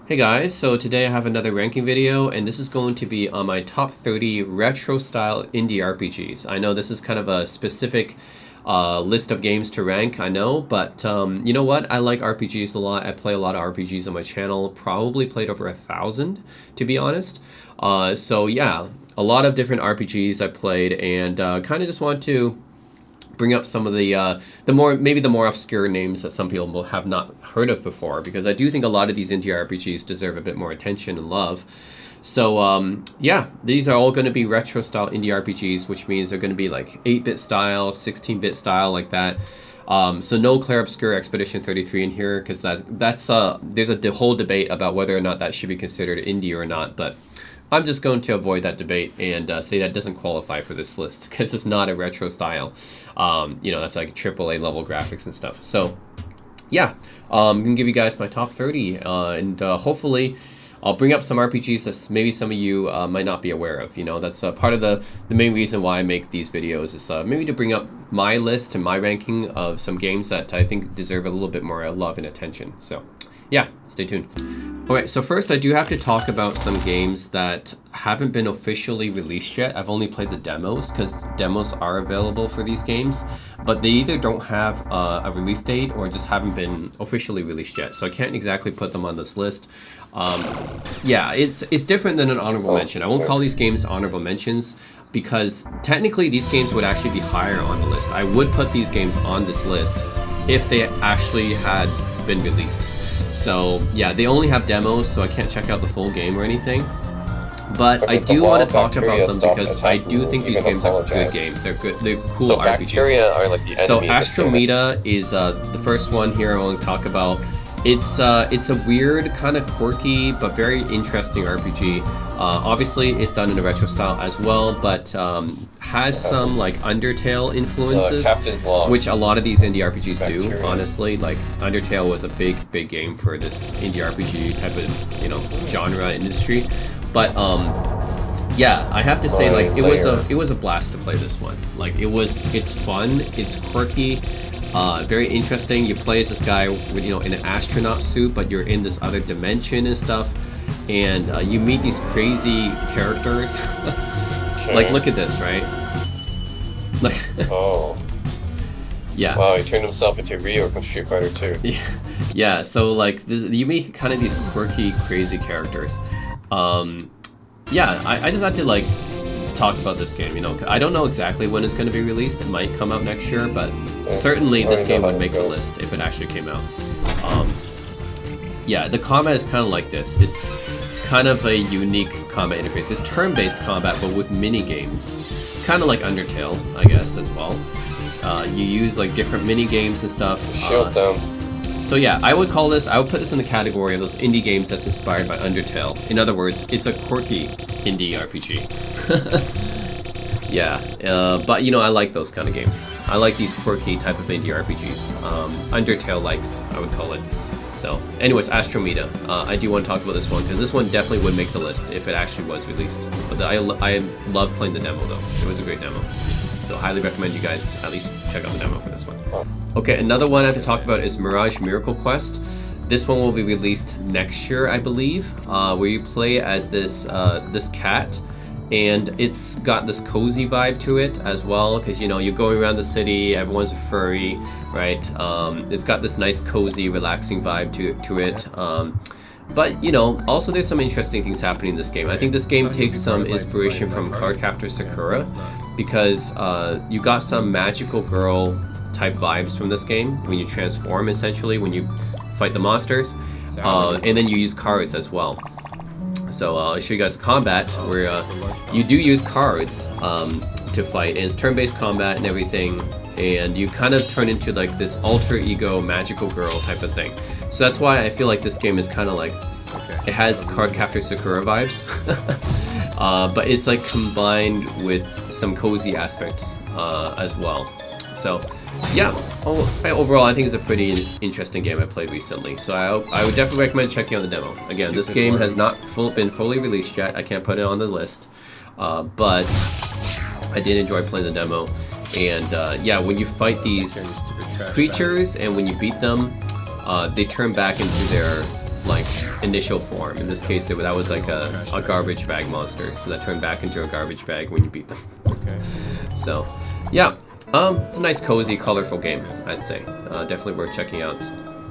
Hey guys, so today I have another ranking video, and this is going to be on my top 30 retro style indie RPGs. I know this is kind of a specific list of games to rank, I know, but you know what? I like RPGs a lot. I play a lot of RPGs on my channel, probably played over 1,000 to be honest. So yeah, a lot of different RPGs I played, and kind of just want to bring up some of the more obscure names that some people will have not heard of before, because I do think a lot of these indie RPGs deserve a bit more attention and love. So yeah, these are all going to be retro style indie RPGs, which means they're going to be like 8-bit style, 16-bit style, like that. So no Clair Obscur Expedition 33 in here, because there's a whole debate about whether or not that should be considered indie or not, but I'm just going to avoid that debate and say that doesn't qualify for this list because it's not a retro style. You know, that's like AAA level graphics and stuff. So yeah, I'm going to give you guys my top 30 and hopefully I'll bring up some RPGs that maybe some of you might not be aware of. You know, that's part of the main reason why I make these videos is maybe to bring up my list and my ranking of some games that I think deserve a little bit more love and attention. So yeah, stay tuned. Okay, so first I do have to talk about some games that haven't been officially released yet. I've only played the demos because demos are available for these games, but they either don't have a release date or just haven't been officially released yet. So I can't exactly put them on this list. Yeah, it's different than an honorable mention. I won't call these games honorable mentions because technically these games would actually be higher on the list. I would put these games on this list if they actually had been released. So yeah, they only have demos, so I can't check out the full game or anything. But I do want to talk about them because I do think these games are good games. They're good. They're cool so RPGs. Bacteria are like the enemy. So Astromeda is the first one here I want to talk about. It's a weird, kind of quirky, but very interesting RPG. Obviously, it's done in a retro style as well, but has some like Undertale influences, which a lot of these indie RPGs do. Honestly, like Undertale was a big game for this indie RPG type of genre industry. But yeah, I have to say, like, it was a blast to play this one. Like it's fun, it's quirky. Very interesting. You play as this guy with, in an astronaut suit, but you're in this other dimension and stuff, and you meet these crazy characters. Like, look at this, right? Like, oh, yeah. Wow, he turned himself into Ryo from Street Fighter 2. Yeah. So like, you meet kind of these quirky, crazy characters. Yeah, I just had to like talk about this game. I don't know exactly when it's going to be released. It might come out next year, but certainly this game would make the list if it actually came out. Yeah, the combat is kind of like this. It's kind of a unique combat interface. It's turn-based combat, but with mini games, kind of like Undertale, I guess, as well. You use like different mini games and stuff. Shield them. So yeah, I would put this in the category of those indie games that's inspired by Undertale. In other words, it's a quirky indie RPG. Yeah, but I like those kind of games. I like these quirky type of indie RPGs. Undertale likes, I would call it. So anyways, Astromeda. I do want to talk about this one because this one definitely would make the list if it actually was released. But I love playing the demo though. It was a great demo. So highly recommend you guys at least check out the demo for this one. Okay, another one I have to talk about is Mirage Miracle Quest. This one will be released next year, I believe, where you play as this cat, and it's got this cozy vibe to it as well, because you're going around the city, everyone's a furry, right? It's got this nice cozy, relaxing vibe to it. But also there's some interesting things happening in this game. I think this game takes some inspiration from Cardcaptor Sakura, because you got some magical girl type vibes from this game when you transform, essentially when you fight the monsters, and then you use cards as well. So I'll show you guys combat where you do use cards to fight, and it's turn-based combat and everything, and you kind of turn into like this alter ego magical girl type of thing. So that's why I feel like this game is kind of like, it has Cardcaptor Sakura vibes, but it's like combined with some cozy aspects as well. So yeah, overall I think it's a pretty interesting game I played recently. So I would definitely recommend checking out the demo. Again, this game has not been fully released yet. I can't put it on the list, but I did enjoy playing the demo. And yeah, when you fight these creatures and when you beat them, they turn back into their like initial form. In this case, that was like a garbage bag monster, so that turned back into a garbage bag when you beat them. Okay. So, yeah, it's a nice, cozy, colorful game, I'd say. Definitely worth checking out.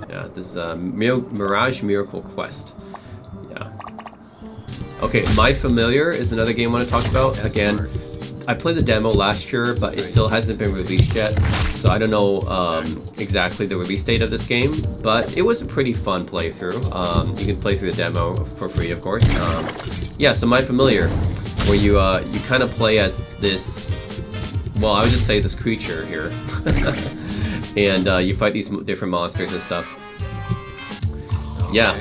Yeah, this is Mirage Miracle Quest. Yeah. Okay, My Familiar is another game I want to talk about. Again, I played the demo last year, but it still hasn't been released yet, so I don't know exactly the release date of this game, but it was a pretty fun playthrough. You can play through the demo for free, of course. Yeah, so My Familiar, where you kind of play as this, well, I would just say this creature here, and you fight these different monsters and stuff. Yeah,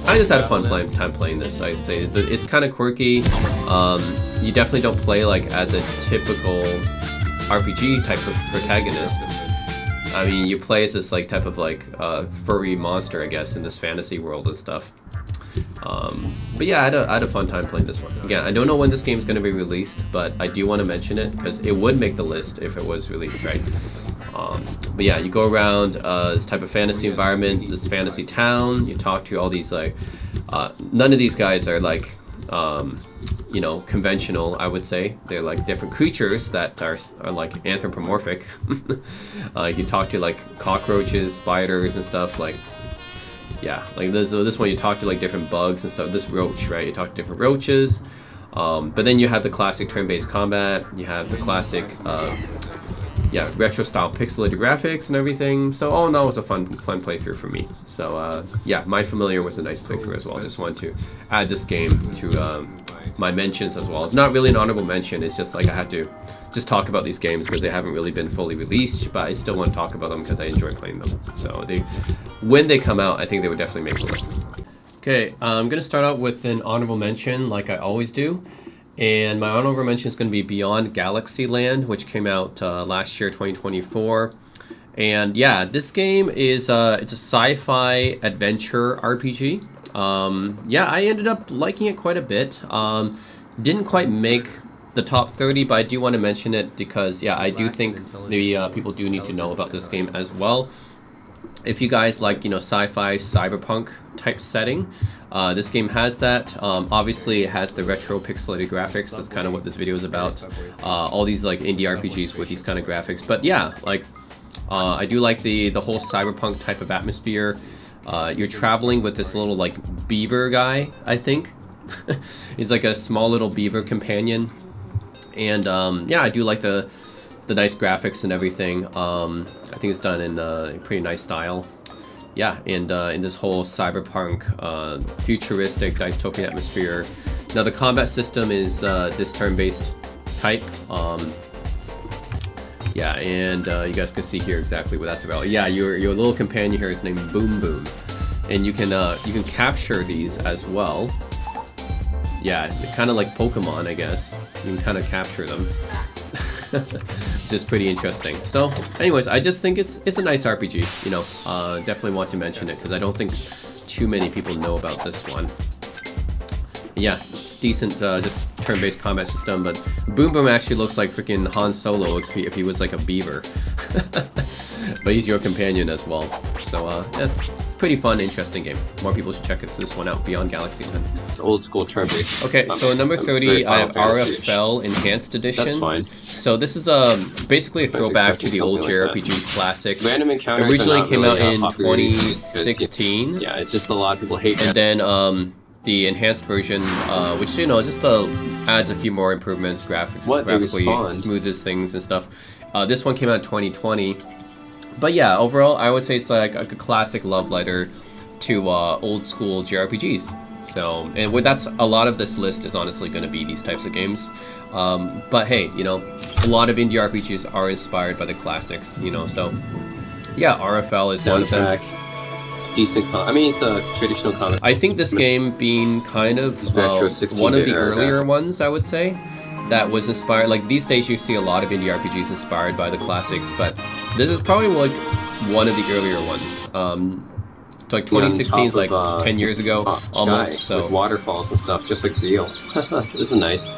I just had a fun time playing this. I say it's kind of quirky. You definitely don't play like as a typical RPG type of protagonist. I mean, you play as this like type of like furry monster, I guess, in this fantasy world and stuff. But yeah, I had a fun time playing this one. Again, I don't know when this game is going to be released, but I do want to mention it because it would make the list if it was released, right? But yeah, you go around this type of fantasy environment, this fantasy town. You talk to all these like, none of these guys are like, you know, conventional. I would say they're like different creatures that are like anthropomorphic. You talk to like cockroaches, spiders, and stuff like. Yeah, like this one you talk to like different bugs and stuff. This roach, right? You talk to different roaches. But then you have the classic turn-based combat. You have the classic, yeah, retro-style pixelated graphics and everything. So all in all, it was a fun playthrough for me. So yeah, My Familiar was a nice playthrough as well. Just wanted to add this game to my mentions as well. It's not really an honorable mention. It's just like I have to just talk about these games because they haven't really been fully released, but I still want to talk about them because I enjoy playing them. So when they come out, I think they would definitely make the list. Okay, I'm going to start out with an honorable mention like I always do. And my honorable mention is going to be Beyond Galaxyland, which came out last year, 2024. And yeah, this game is it's a sci-fi adventure RPG. Yeah, I ended up liking it quite a bit. Didn't quite make the top 30, but I do want to mention it because, yeah, I do think maybe people do need to know about this game as well. If you guys like, you know, sci-fi, cyberpunk type setting, this game has that. Obviously, it has the retro pixelated graphics. That's kind of what this video is about. All these like indie RPGs with these kind of graphics. But yeah, like I do like the whole cyberpunk type of atmosphere. You're traveling with this little like beaver guy, I think. He's like a small little beaver companion. And yeah, I do like the nice graphics and everything. I think it's done in a pretty nice style. Yeah, and in this whole cyberpunk, futuristic, dystopian atmosphere. Now the combat system is this turn-based type. Yeah, and you guys can see here exactly what that's about. Yeah, your little companion here is named Boom Boom, and you can capture these as well. Yeah, kind of like Pokemon, I guess. You can kind of capture them. Which is pretty interesting. So, anyways, I just think it's a nice RPG. You know, definitely want to mention it because I don't think too many people know about this one. Yeah, decent, just turn-based combat system. But Boom Boom actually looks like freaking Han Solo if he was like a beaver. But he's your companion as well. So, that's pretty fun, interesting game. More people should check this one out, Beyond Galaxyland. It's old school turn-based. Okay, so number 30, I have RFL Enhanced Edition. That's fine. So this is basically a throwback to the old JRPG classics. Random encounters originally came out in popular these days 2016. Yeah, it's just a lot of people hate And that. then the enhanced version, which, you know, just adds a few more improvements, graphically smoothes things and stuff. This one came out in 2020. But yeah, overall, I would say it's like a classic love letter to old school JRPGs. So, and that's a lot of this list is honestly going to be these types of games. But hey, you know, a lot of indie RPGs are inspired by the classics, you know. So, yeah, RFL is one of them. Decent. I mean, it's a traditional comic. I think this game being kind of retro one of the era. earlier ones, I would say, that was inspired. Like these days, you see a lot of indie RPGs inspired by the classics, but this is probably like one of the earlier ones. Like 2016 is like 10 years ago, almost. So with waterfalls and stuff, just like Zeal. This is nice.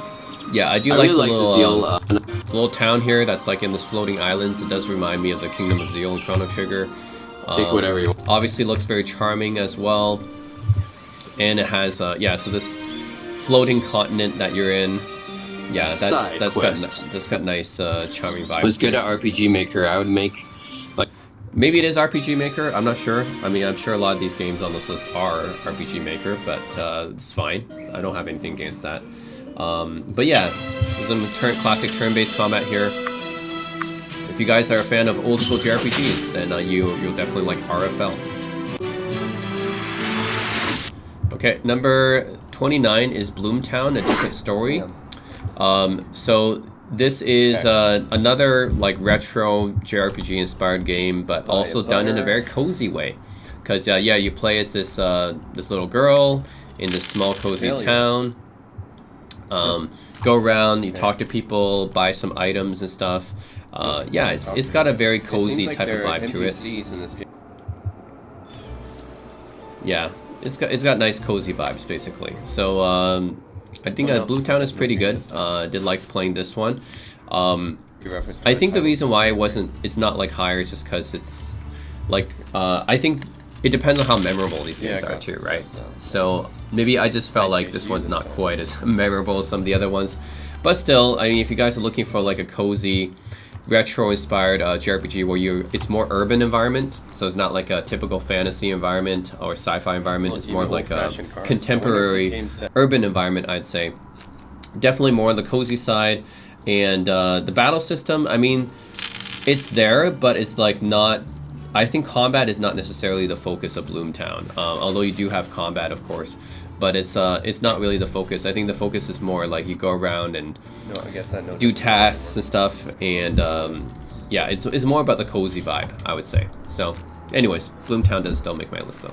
Yeah, I do I like really the like little, the Zeal. little town here that's like in this floating islands. It does remind me of the Kingdom of Zeal and Chrono Trigger. Take whatever you want. Obviously looks very charming as well. and it has yeah. So this floating continent that you're in, yeah, Side that's quest. got nice charming vibes. It was good at RPG Maker. I would make like Maybe it is RPG Maker. I'm not sure. I mean, I'm sure a lot of these games on this list are RPG Maker, but it's fine. I don't have anything against that. But yeah, there's some classic turn-based combat here. If you guys are a fan of old school JRPGs, then you'll definitely like RFL. Okay, number 29 is Bloomtown, A Different Story. So this is another like retro JRPG inspired game, but also done in a very cozy way. Because yeah, you play as this this little girl in this small cozy town. Go around, you talk to people, buy some items and stuff. Yeah, it's got a very cozy type of vibe to it. In this game. Yeah, it's got nice cozy vibes basically. So I think Bluetown is pretty good. Did like playing this one. I think the reason why it's not like higher is just because it's like I think it depends on how memorable these games are too, right? So maybe I just felt like this one's not quite as memorable as some of the other ones, but still, I mean, if you guys are looking for like a cozy, retro-inspired JRPG where it's more urban environment, so it's not like a typical fantasy environment or sci-fi environment. It's more of like a contemporary urban environment, I'd say. Definitely more on the cozy side, and the battle system, I mean, it's there, but it's like not. I think combat is not necessarily the focus of Bloomtown, although you do have combat, of course, but it's not really the focus. I think the focus is more like you go around and do tasks and stuff, and yeah, it's more about the cozy vibe, I would say. So, anyways, Bloomtown does still make my list though.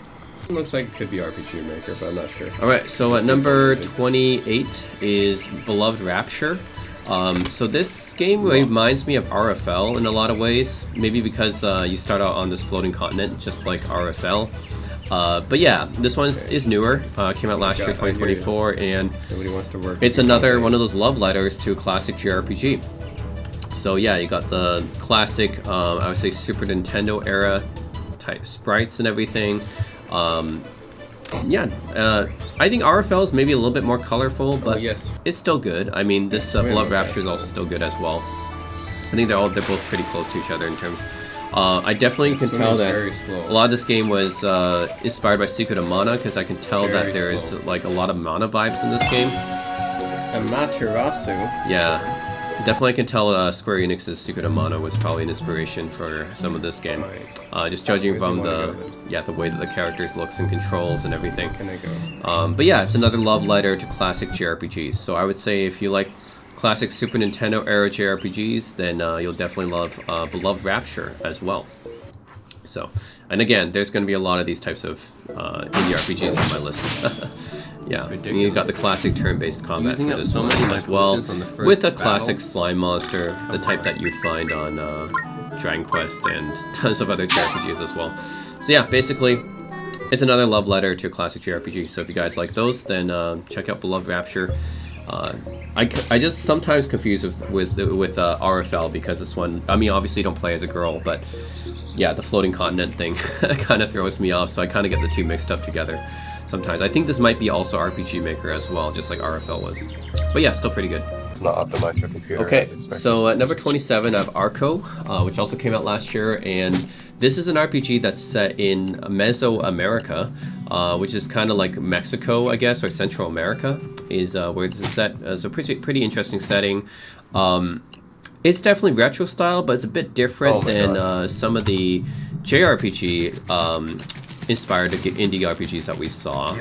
It looks like it could be RPG Maker, but I'm not sure. All right, so at number 28 is Beloved Rapture. So this game reminds me of RFL in a lot of ways, maybe because you start out on this floating continent, just like RFL. But yeah, this one is newer, came out last year, 2024, and it's another one of those love letters to a classic JRPG. So yeah, you got the classic, I would say Super Nintendo era type sprites and everything. Yeah, I think RFL is maybe a little bit more colorful, but it's still good. I mean, this Beloved Rapture is also still good as well. I think they're both pretty close to each other in terms. I definitely can tell that a lot of this game was inspired by Secret of Mana, because I can tell that there is like a lot of Mana vibes in this game. Amaterasu. Yeah. Definitely can tell Square Enix's Secret of Mana was probably an inspiration for some of this game. Just judging from the way that the characters looks and controls and everything. But yeah, it's another love letter to classic JRPGs. So I would say if you like classic Super Nintendo era JRPGs, then you'll definitely love Beloved Rapture as well. So, and again, there's going to be a lot of these types of indie RPGs on my list. Yeah, and you got the classic turn-based combat for this one as well, with a classic slime monster, the type that you'd find on Dragon Quest and tons of other JRPGs as well. So yeah, basically, it's another love letter to a classic JRPG. So if you guys like those, then check out Beloved Rapture. I just sometimes confuse with RFL, because this one, I mean, obviously you don't play as a girl, but yeah, the floating continent thing kind of throws me off, so I kind of get the two mixed up together sometimes. I think this might be also RPG Maker as well, just like RFL was. But yeah, still pretty good. It's not optimized for computer. Okay, so at number 27 I have Arco, which also came out last year, and this is an RPG that's set in Mesoamerica, which is kind of like Mexico, I guess, or Central America is where this is set. So pretty interesting setting. It's definitely retro style, but it's a bit different than some of the JRPG inspired indie RPGs that we saw.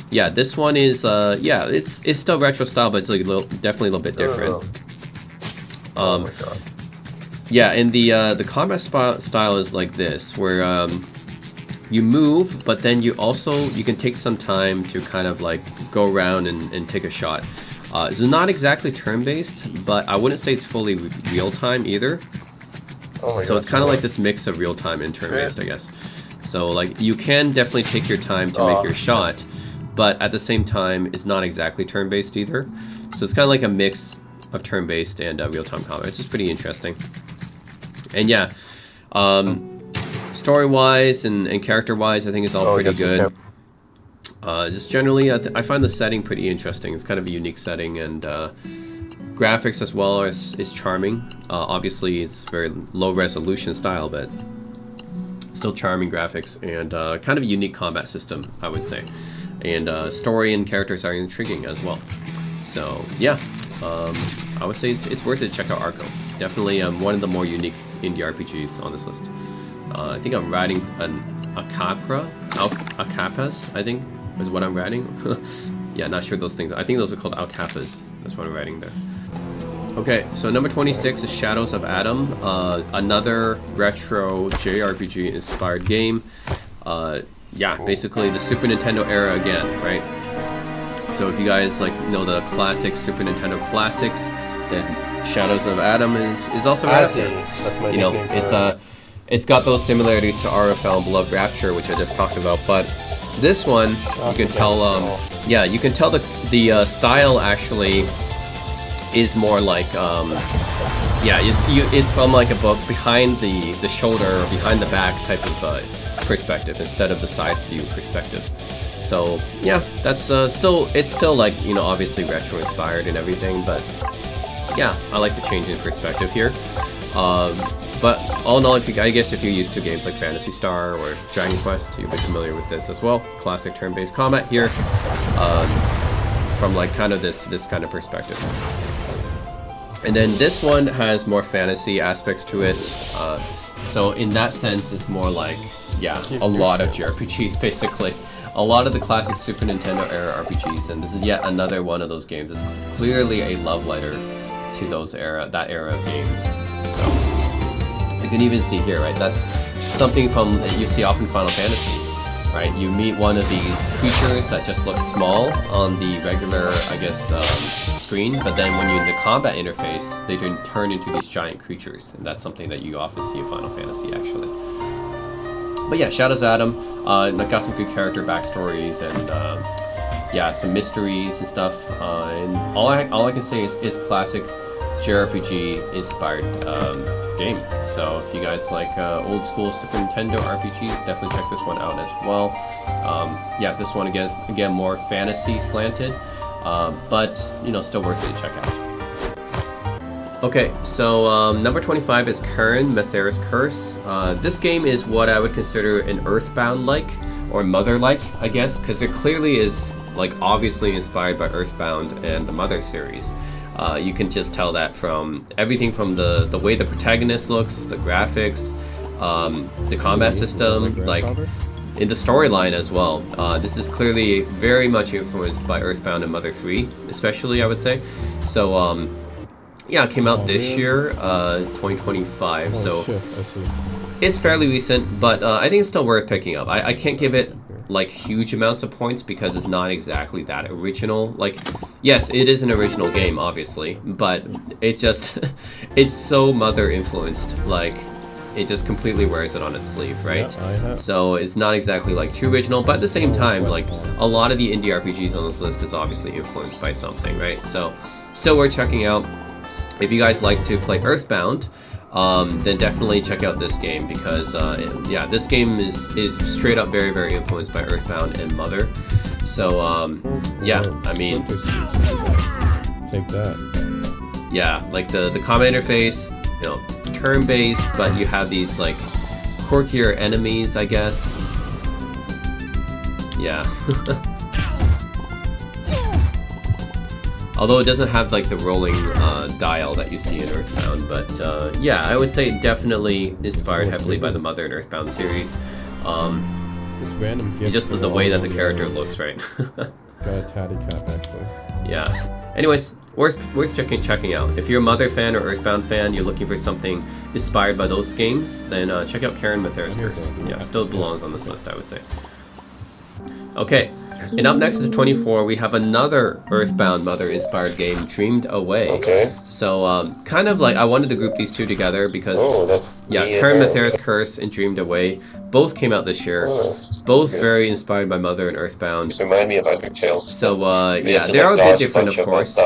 Yeah, this one is it's still retro style, but it's like definitely a little bit different. Oh my god. Yeah, and the combat style is like this, where you move, but then you can take some time to kind of like go around and take a shot. It's not exactly turn-based, but I wouldn't say it's fully real-time either. So it's kind of like this mix of real-time and turn-based, I guess. So like you can definitely take your time to make your shot, but at the same time, it's not exactly turn-based either. So it's kind of like a mix of turn-based and real-time combat. It's just pretty interesting. And yeah, story-wise and character-wise, I think it's all pretty good. Just generally, I find the setting pretty interesting. It's kind of a unique setting, and graphics as well is charming. Obviously, it's very low resolution style, but still charming graphics, and kind of a unique combat system, I would say. And story and characters are intriguing as well. So yeah, I would say it's worth it to check out Arco. Definitely one of the more unique indie RPGs on this list. I think I'm riding an Alcapas, I think, is what I'm riding. Yeah, not sure those things. I think those are called Alcapas. That's what I'm riding there. Okay, so number 26 is Shadows of Adam, another retro JRPG inspired game. Yeah, basically the Super Nintendo era again, right? So if you guys know the classic Super Nintendo classics, then Shadows of Adam is also right up there. That's my nickname for it's got those similarities to RFL and Beloved Rapture, which I just talked about, but this one you can tell yeah, you can tell the style actually is more like yeah, it's from like a book behind the shoulder or behind the back type of perspective instead of the side view perspective. So yeah, that's it's still like, obviously retro inspired and everything, but yeah, I like the change in perspective here. But all in all, I guess if you're used to games like Phantasy Star or Dragon Quest, you'll be familiar with this as well. Classic turn-based combat here, from like kind of this kind of perspective. And then this one has more fantasy aspects to it. So in that sense, it's more like, yeah, a lot of JRPGs basically. A lot of the classic Super Nintendo era RPGs, and this is yet another one of those games. It's clearly a love letter to that era of games. So you can even see here, right? That's something from that you see often in Final Fantasy, right? You meet one of these creatures that just looks small on the regular, I guess, screen, but then when you're in the combat interface, they turn into these giant creatures, and that's something that you often see in Final Fantasy, actually. But yeah, Shadows of Adam, got some good character backstories and yeah, some mysteries and stuff. And all I can say is it's classic JRPG inspired game. So if you guys like old school Super Nintendo RPGs, definitely check this one out as well. Yeah, this one again more fantasy slanted, but still worth it to check out. Okay, so number 25 is Karen Mathera's Curse. This game is what I would consider an Earthbound-like, or Mother-like, I guess, because it clearly is obviously inspired by Earthbound and the Mother series. You can just tell that from everything from the way the protagonist looks, the graphics, the combat system, in the storyline as well. This is clearly very much influenced by Earthbound and Mother 3, especially, I would say. So, yeah, it came out this year, 2025, so shit, I see. It's fairly recent, but I think it's still worth picking up. I can't give it huge amounts of points because it's not exactly that original. Yes, it is an original game, obviously, but it's just it's so Mother influenced, it just completely wears it on its sleeve, right? Yeah, so it's not exactly too original, but at the same time, a lot of the indie RPGs on this list is obviously influenced by something, right? So still worth checking out. If you guys like to play Earthbound, then definitely check out this game because, yeah, this game is straight up very, very influenced by Earthbound and Mother. So, yeah, I mean, take that. Yeah, the combat interface, turn-based, but you have these quirkier enemies, I guess. Yeah. Although it doesn't have the rolling dial that you see in Earthbound, but yeah, I would say definitely inspired heavily by the Mother and Earthbound series. This random gift Just the way that the character looks, right? Got a tatty cap actually. Yeah. Anyways, worth checking out. If you're a Mother fan or Earthbound fan, you're looking for something inspired by those games, then check out Karen Mathera's Curse. Yeah, still belongs on this list, I would say. Okay. And up next is 24, we have another Earthbound Mother-inspired game, Dreamed Away. Okay. So, kind of I wanted to group these two together because, yeah, Karen Mathera's Curse and Dreamed Away both came out this year. Both very inspired by Mother and Earthbound. This remind me of Undertale. So, yeah, they are a bit different, of course.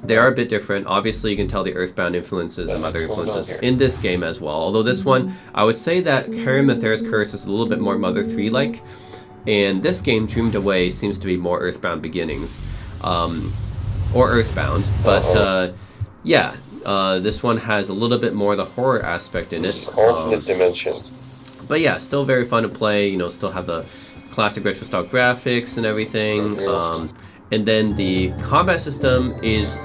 They are a bit different. Obviously, you can tell the Earthbound influences and Mother influences in this game as well. Although this one, I would say that Karen Mathera's Curse is a little bit more Mother 3-like. And this game, Dreamed Away, seems to be more Earthbound Beginnings, or Earthbound. But yeah, this one has a little bit more the horror aspect in it. Alternate dimension. But yeah, still very fun to play. You know, still have the classic retro style graphics and everything. And then the combat system is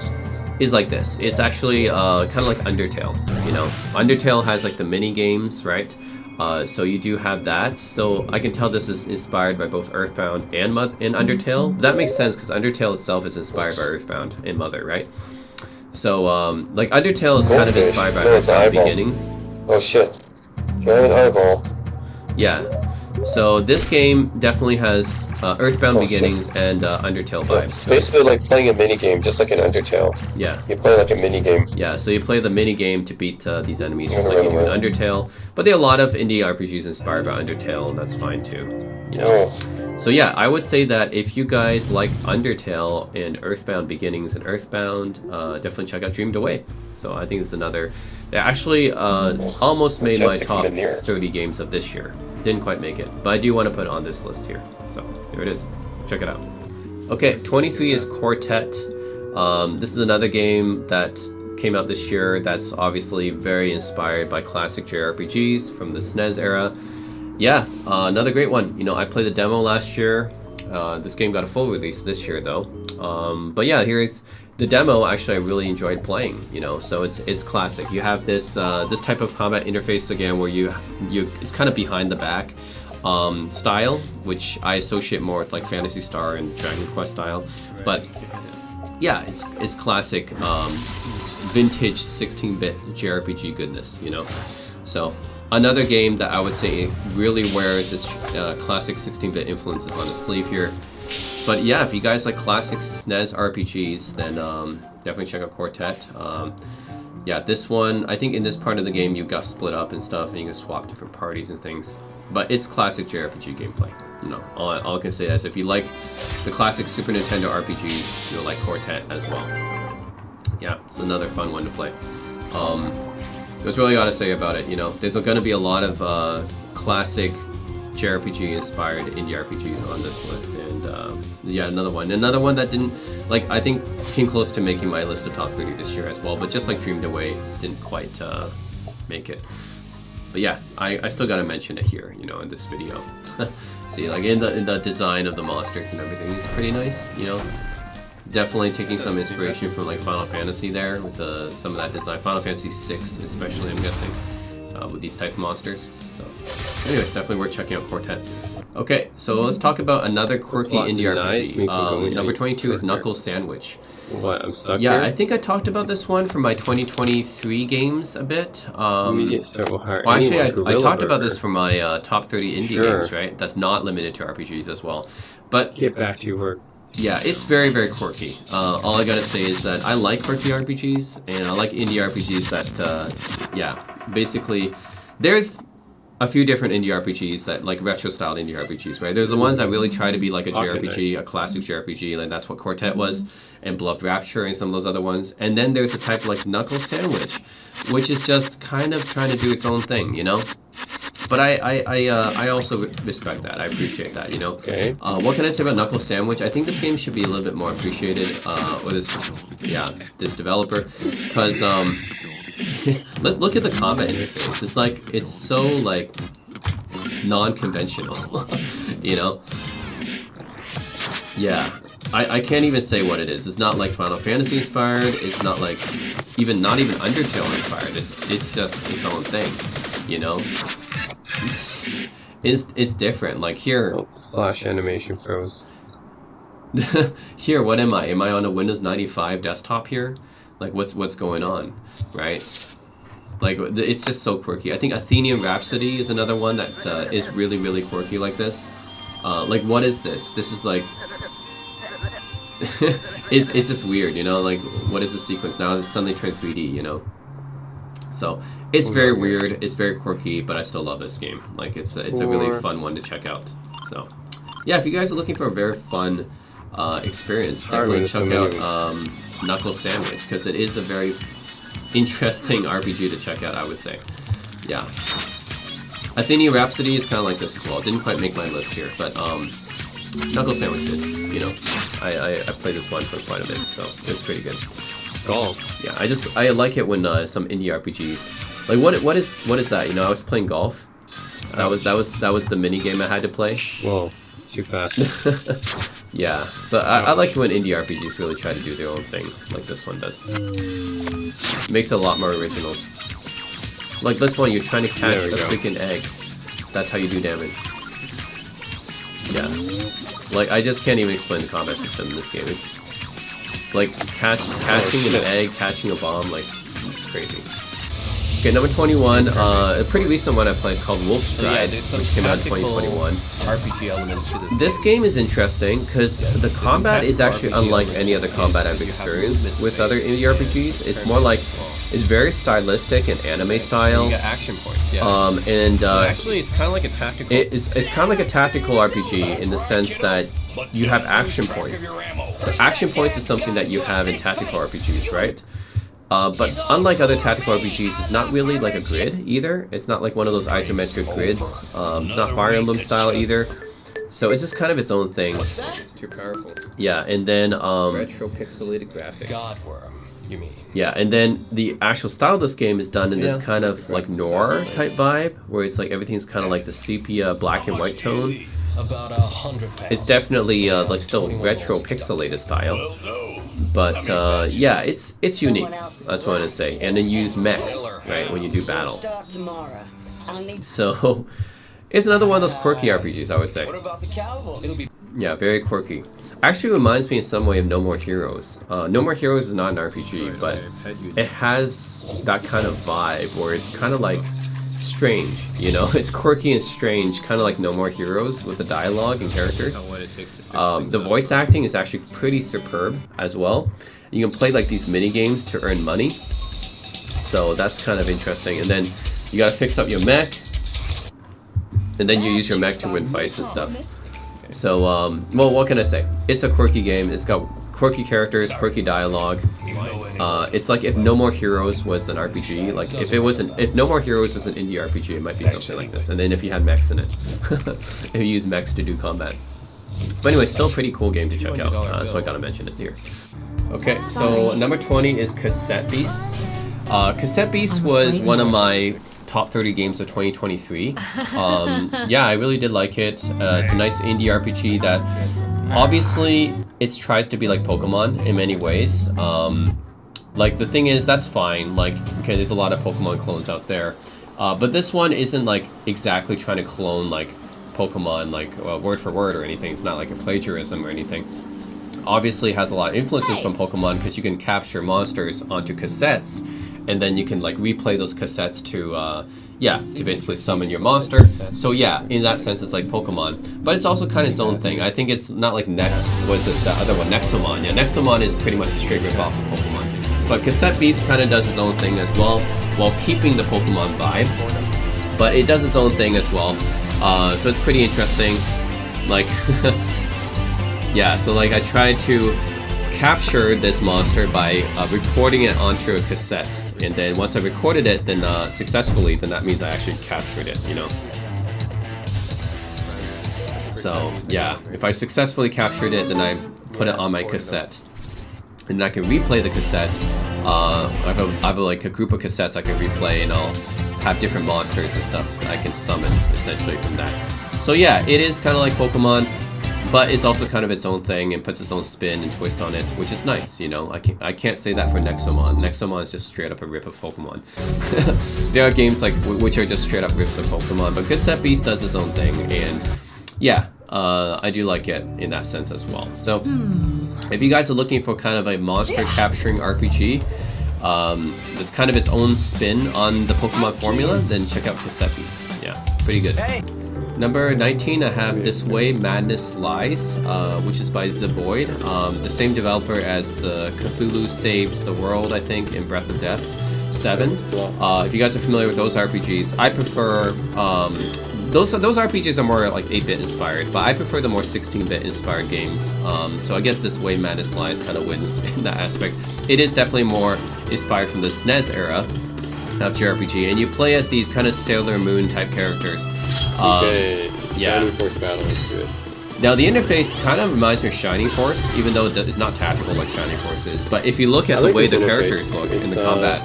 like this. It's actually kind of like Undertale. You know, Undertale has like the mini games, right? So you do have that. So I can tell this is inspired by both Earthbound and Undertale. But that makes sense because Undertale itself is inspired by Earthbound and Mother, right? So like Undertale is kind of inspired by Earthbound Beginnings. Oh shit! Giant eyeball. Yeah. So this game definitely has Earthbound Beginnings and Undertale vibes. It's basically like playing a mini game, just like an Undertale. Yeah. You play like a mini game. Yeah, so you play the mini game to beat these enemies, just like you do in Undertale. But there are a lot of indie RPGs inspired by Undertale, and that's fine too. You know. So yeah, I would say that if you guys like Undertale and Earthbound Beginnings and Earthbound, definitely check out Dreamed Away. So I think it's another. It actually almost made my top 30 games of this year. Didn't quite make it, but I do want to put it on this list here. So there it is. Check it out. Okay, 23 is Quartet. This is another game that came out this year that's obviously very inspired by classic JRPGs from the SNES era. Yeah, another great one. You know, I played the demo last year. This game got a full release this year though. But yeah, here's the demo. Actually, I really enjoyed playing. You know, so it's classic. You have this this type of combat interface again, where you it's kind of behind the back style, which I associate more with like Phantasy Star and Dragon Quest style. But yeah, it's classic vintage 16-bit JRPG goodness. You know, so. Another game that I would say really wears its classic 16-bit influences on its sleeve here. But yeah, if you guys like classic SNES RPGs, then definitely check out Quartet. Yeah, this one, I think in this part of the game you got split up and stuff, and you can swap different parties and things. But it's classic JRPG gameplay. You know, all I can say is if you like the classic Super Nintendo RPGs, you'll like Quartet as well. Yeah, it's another fun one to play. That's really all to say about it. You know, there's going to be a lot of classic JRPG-inspired indie RPGs on this list, and yeah, another one that didn't, like, I think came close to making my list of top 30 this year as well, but just like Dreamed Away, didn't quite make it. But yeah, I still got to mention it here, you know, in this video. See, like in the design of the monsters and everything is pretty nice, you know. Definitely taking some inspiration from like Final Fantasy there with some of that design. Final Fantasy 6 especially, I'm guessing, with these type of monsters. So anyways, definitely worth checking out Quartet. Okay, so let's talk about another quirky indie RPG. Number 22 is Knuckles Sandwich. What, I'm stuck Yeah, here? I think I talked about this one for my 2023 games a bit. Immediate start will hire well, actually, anyone, I talked Gorilla about this Burger. for my top 30 indie games, right? That's not limited to RPGs as well. But Get back to your work. yeah, it's very, very quirky. All I gotta say is that I like quirky RPGs, and I like indie RPGs that, yeah, basically, there's a few different indie RPGs that, like retro-styled indie RPGs, right? There's the ones that really try to be like a JRPG, a classic JRPG, and that's what Quartet was, and Beloved Rapture, and some of those other ones. And then there's a type like Knuckles Sandwich, which is just kind of trying to do its own thing, you know? But I also respect that. I appreciate that, you know. Okay. What can I say about Knuckles Sandwich? I think this game should be a little bit more appreciated, or this developer, because let's look at the combat interface. It's like it's so like non-conventional, you know. Yeah, I can't even say what it is. It's not like Final Fantasy inspired. It's not like not even Undertale inspired. It's just its own thing, you know. It's different. Like here, Oh, Flash animation froze. here, what am I? Am I on a Windows 95 desktop here? Like what's going on, right? Like it's just so quirky. I think Athenian Rhapsody is another one that is really, really quirky like this. Like what is this? This is like it's just weird, you know. Like what is the sequence now? It's suddenly turned 3D, you know. So it's very weird, it's very quirky, but I still love this game. Like it's a really fun one to check out. So yeah, if you guys are looking for a very fun experience, definitely check out Knuckles Sandwich, because it is a very interesting RPG to check out, I would say. Yeah. Athenian Rhapsody is kind of like this as well. Didn't quite make my list here, but Knuckle Sandwich did. You know, I played this one for quite a bit, so it was pretty good. Golf. Yeah, I like it when some indie RPGs, like what is that? You know, I was playing golf. That was the mini game I had to play. Whoa, it's too fast. Yeah, so I like it when indie RPGs really try to do their own thing, like this one does. Makes it a lot more original. Like this one, you're trying to catch the freaking egg. That's how you do damage. Yeah. Like, I just can't even explain the combat system in this game. It's like catching an egg, catching a bomb, like, it's crazy. Okay, number 21, a pretty recent one I played called Wolf Stride, which came out in 2021. RPG elements to this. This game is interesting because the combat is actually unlike any other combat I've experienced with other indie RPGs. It's more like, it's very stylistic and anime style. You got action points, yeah. So actually, it's kind of like a tactical. It's kind of like a tactical RPG in the sense that you have action points. So action points is something that you have in tactical RPGs, right? But unlike other tactical RPGs, it's not really like a grid either. It's not like one of those isometric grids. It's not Fire Emblem style either. So it's just kind of its own thing. It's too powerful. Yeah, and then Retro pixelated graphics. Godworm, you mean? Yeah, and then the actual style of this game is done in this kind of like noir type vibe, where it's like everything's kind of like the sepia black and white tone. About 100 pounds. It's definitely like still retro pixelated style, but yeah, it's unique. That's what I want to say. And then you use mechs, right, when you do battle. So it's another one of those quirky RPGs, I would say. Yeah, very quirky. Actually reminds me in some way of No More Heroes. No More Heroes is not an RPG, but it has that kind of vibe where it's kind of like strange, you know? It's quirky and strange, kind of like No More Heroes with the dialogue and characters. The voice acting is actually pretty superb as well. You can play like these mini games to earn money. So that's kind of interesting. And then you gotta fix up your mech. And then you use your mech to win fights and stuff. So, well, what can I say? It's a quirky game. It's got quirky characters, quirky dialogue. It's like if No More Heroes was an RPG, like if No More Heroes was an indie RPG, it might be something like this. And then if you had mechs in it, if you use mechs to do combat. But anyway, still a pretty cool game to check out. So I gotta mention it here. Okay, so number 20 is Cassette Beasts. Cassette Beasts was one of my top 30 games of 2023. Yeah, I really did like it. It's a nice indie RPG that obviously it tries to be like Pokemon in many ways. Like the thing is, that's fine. Like, okay, there's a lot of Pokemon clones out there. But this one isn't like exactly trying to clone like Pokemon like word for word or anything. It's not like a plagiarism or anything. Obviously it has a lot of influences from Pokemon because you can capture monsters onto cassettes and then you can like replay those cassettes to to basically summon your monster. So yeah, in that sense it's like Pokemon, but it's also kind of its own thing. I think it's not like was it the other one, Nexomon? Yeah, Nexomon is pretty much a straight rip off of Pokemon, but Cassette Beast kind of does its own thing as well while keeping the Pokemon vibe, but it does its own thing as well. So it's pretty interesting. Like yeah, so like I tried to capture this monster by recording it onto a cassette, and then once I recorded it, then successfully, then that means I actually captured it, you know. So yeah, if I successfully captured it, then I put it on my cassette, and then I can replay the cassette. I have like a group of cassettes I can replay, and I'll have different monsters and stuff I can summon essentially from that. So yeah, it is kind of like Pokemon, but it's also kind of its own thing and puts its own spin and twist on it, which is nice, you know. I can't say that for Nexomon. Nexomon is just straight up a rip of Pokemon. There are games like which are just straight up rips of Pokemon, but Cassette Beast does its own thing, and yeah, I do like it in that sense as well. So if you guys are looking for kind of a monster capturing RPG that's kind of its own spin on the Pokemon formula, then check out Cassette Beast. Yeah, pretty good. Number 19, I have This Way Madness Lies, which is by Zeboid, the same developer as Cthulhu Saves the World, I think, in Breath of Death 7. If you guys are familiar with those RPGs, I prefer those RPGs are more like 8-bit inspired, but I prefer the more 16-bit inspired games. So I guess This Way Madness Lies kind of wins in that aspect. It is definitely more inspired from the SNES era. of JRPG, and you play as these kind of Sailor Moon type characters. Okay. yeah. Shining Force Battle is good. Now the interface kind of reminds me of Shining Force, even though it's not tactical like Shining Force is. But if you look at I the like way this the interface. characters look in the combat,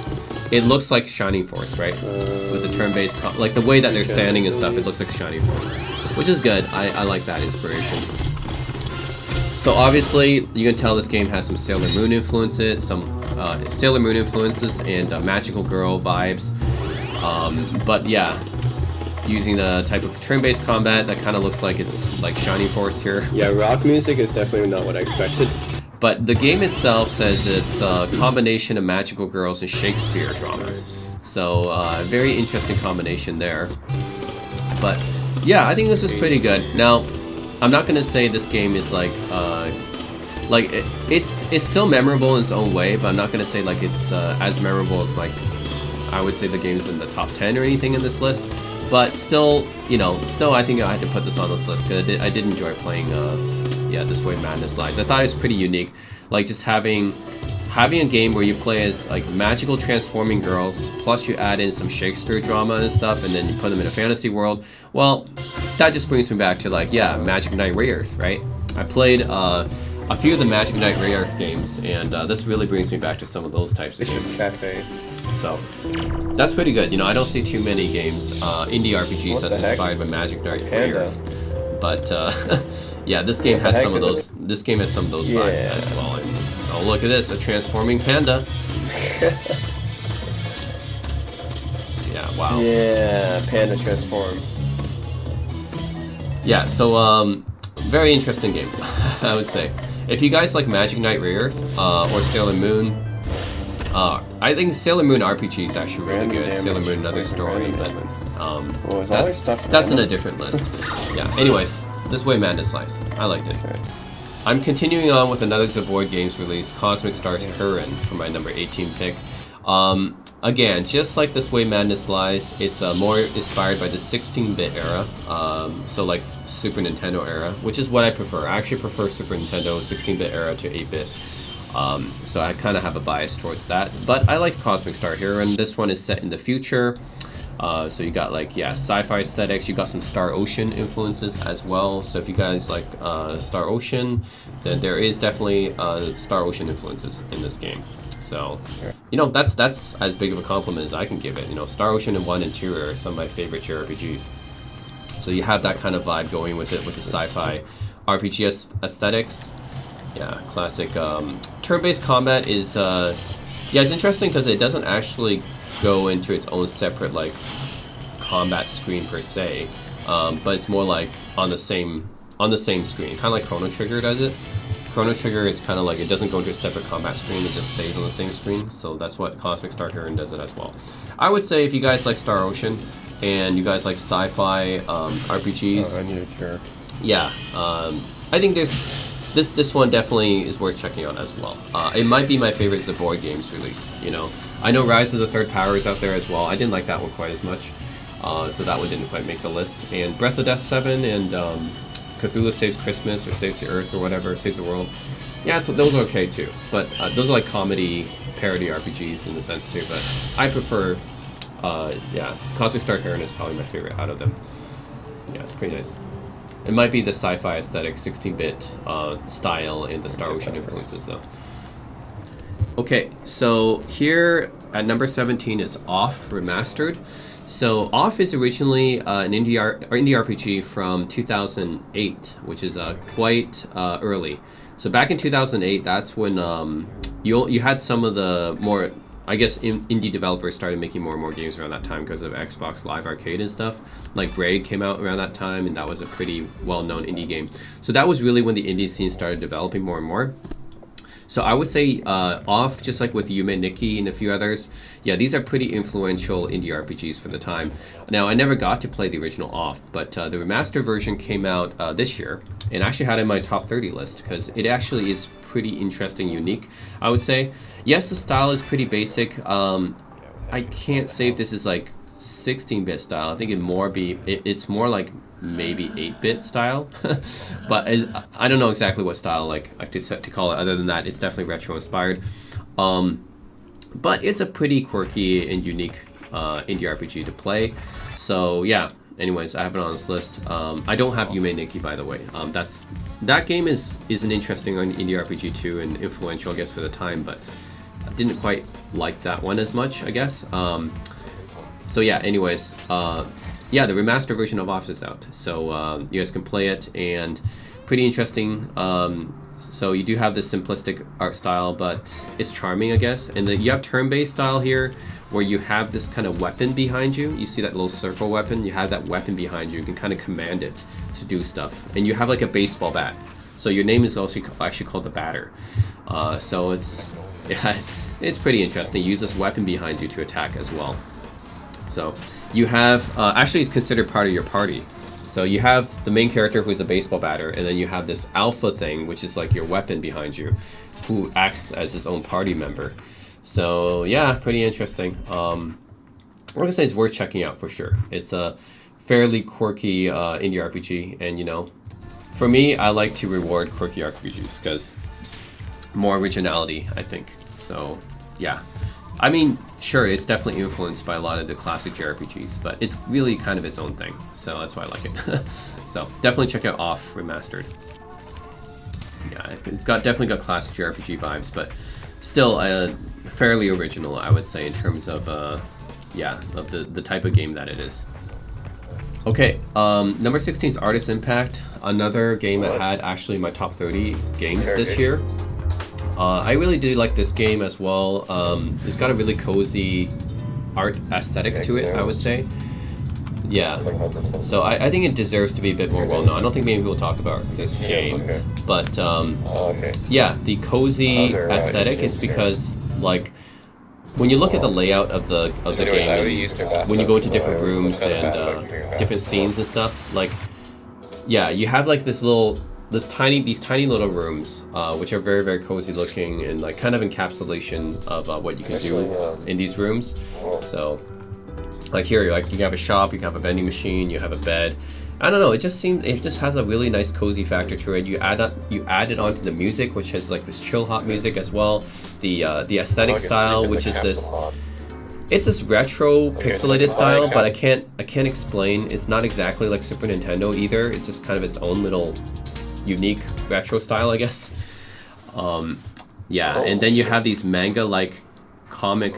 it looks like Shining Force, right? With the turn-based, like the way that they're standing and stuff, it looks like Shining Force, which is good. I like that inspiration. So obviously, you can tell this game has some Sailor Moon influences, and Magical Girl vibes. But yeah, using the type of turn-based combat that kind of looks like it's like Shining Force here. Yeah, rock music is definitely not what I expected. But the game itself says it's a combination of magical girls and Shakespeare dramas. So very interesting combination there. But yeah, I think this is pretty good. Now, I'm not gonna say this game is like it's still memorable in its own way, but I'm not gonna say like it's as memorable as like I would say the game's in the top 10 or anything in this list. But still, you know, I think I had to put this on this list because I did enjoy playing, This Way Madness Lies. I thought it was pretty unique, like just having a game where you play as like magical transforming girls, plus you add in some Shakespeare drama and stuff, and then you put them in a fantasy world. Well, that just brings me back to like, yeah, Magic Knight Rayearth, right? I played a few of the Magic Knight Rayearth games, and this really brings me back to some of those types of games. Cafe. So that's pretty good. You know, I don't see too many games, indie RPGs What that's the heck? inspired by Magic Knight Panda. Rayearth. But yeah, this game What the has heck some of is those. This game has some of those vibes Yeah. as well. And, oh, look at this, a transforming panda. Yeah, wow. Yeah, Panda Transform. Yeah, so very interesting game, I would say. If you guys like Magic Knight Rayearth or Sailor Moon, I think Sailor Moon RPG is actually really Random good. damage, Sailor Moon, another story, random but damage. that's There's always stuff that's in a random. different list. Yeah. Anyways, This Way Madness Lies. I liked it. Okay. I'm continuing on with another Zeboyd Games release, Cosmic Stars Hurin, for my number 18 pick. Again, just like This Way Madness Lies, it's more inspired by the 16-bit era, so like Super Nintendo era, which is what I prefer. I actually prefer Super Nintendo 16-bit era to 8-bit. So I kind of have a bias towards that, but I like Cosmic Star Hurin. This one is set in the future. So you got like, yeah, sci-fi aesthetics, you got some Star Ocean influences as well. So if you guys like Star Ocean, then there is definitely Star Ocean influences in this game. So, you know, that's as big of a compliment as I can give it. You know, Star Ocean and 1 and 2 are some of my favorite JRPGs. So you have that kind of vibe going with it, with the sci-fi RPG aesthetics. Yeah, classic. Turn-based combat is, yeah, it's interesting because it doesn't actually go into its own separate like combat screen per se, but it's more like on the same screen, kind of like Chrono Trigger does it. Chrono Trigger is kind of like, it doesn't go into a separate combat screen, it just stays on the same screen. So that's what Cosmic Star Hurin does it as well. I would say if you guys like Star Ocean and you guys like sci-fi RPGs, I need a cure. yeah, I think this one definitely is worth checking out as well. It might be my favorite Zeboyd Games release, you know. I know Rise of the Third Power is out there as well. I didn't like that one quite as much, so that one didn't quite make the list. And Breath of Death 7 and Cthulhu Saves Christmas or Saves the Earth or whatever, Saves the World. Yeah, those are okay too. But those are like comedy parody RPGs in the sense too. But I prefer, yeah, Cosmic Star Hurin is probably my favorite out of them. Yeah, it's pretty nice. It might be the sci-fi aesthetic, 16-bit style, and the Star Ocean influences, though. Okay, so here at number 17 is Off Remastered. So Off is originally an indie RPG from 2008, which is quite early. So back in 2008, that's when you had some of the more, I guess, indie developers started making more and more games around that time because of Xbox Live Arcade and stuff. Like Braid came out around that time, and that was a pretty well-known indie game. So that was really when the indie scene started developing more and more. So I would say Off, just like with Yume Nikki and a few others, yeah, these are pretty influential indie RPGs for the time. Now, I never got to play the original Off, but the remaster version came out this year, and I actually had it in my top 30 list because it actually is pretty interesting, unique, I would say. Yes, the style is pretty basic. I can't say if this is like 16-bit style. I think it's more like maybe 8-bit style, but I don't know exactly what style like to call it. Other than that, it's definitely retro inspired. But it's a pretty quirky and unique indie RPG to play. So yeah. Anyways, I have it on this list. I don't have Yume Nikki, by the way. That game is an interesting indie RPG too, and influential, I guess, for the time. But I didn't quite like that one as much, I guess. So yeah. Anyways, yeah, the remastered version of Off is out, so you guys can play it, and pretty interesting. So you do have this simplistic art style, but it's charming, I guess. And you have turn-based style here, where you have this kind of weapon behind you. You see that little circle weapon? You have that weapon behind you. You can kind of command it to do stuff. And you have like a baseball bat. So your name is also actually called the Batter. So it's pretty interesting. You use this weapon behind you to attack as well. So you have, actually it's considered part of your party. So you have the main character who's a baseball batter, and then you have this alpha thing, which is like your weapon behind you, who acts as his own party member. So yeah, pretty interesting. I'm gonna say it's worth checking out for sure. It's a fairly quirky indie RPG, and you know, for me, I like to reward quirky RPGs because more originality, I think. So yeah. I mean, sure, it's definitely influenced by a lot of the classic JRPGs, but it's really kind of its own thing, so that's why I like it. So definitely check out Off Remastered. Yeah, it's definitely got classic JRPG vibes, but still fairly original, I would say, in terms of yeah, of the type of game that it is. Okay, number 16 is Artist Impact, another game that had actually my top 30 games this year. I really do like this game as well. It's got a really cozy art aesthetic to it, I would say. Yeah, so I think it deserves to be a bit more well known. I don't think many people talk about this game, but yeah, the cozy aesthetic is because, like, when you look at the layout of the game, when you go into different rooms and different scenes and stuff, like, yeah, you have like these tiny little rooms, which are very, very cozy looking, and like kind of encapsulation of what you can do in these rooms. So, like here, like you have a shop, you have a vending machine, you have a bed. I don't know. It just has a really nice cozy factor to it. You add it onto the music, which has like this chill hop music as well. The aesthetic style, which is this. It's this retro pixelated style, but I can't explain. It's not exactly like Super Nintendo either. It's just kind of its own little unique retro style, I guess. Yeah, and then you have these manga-like comic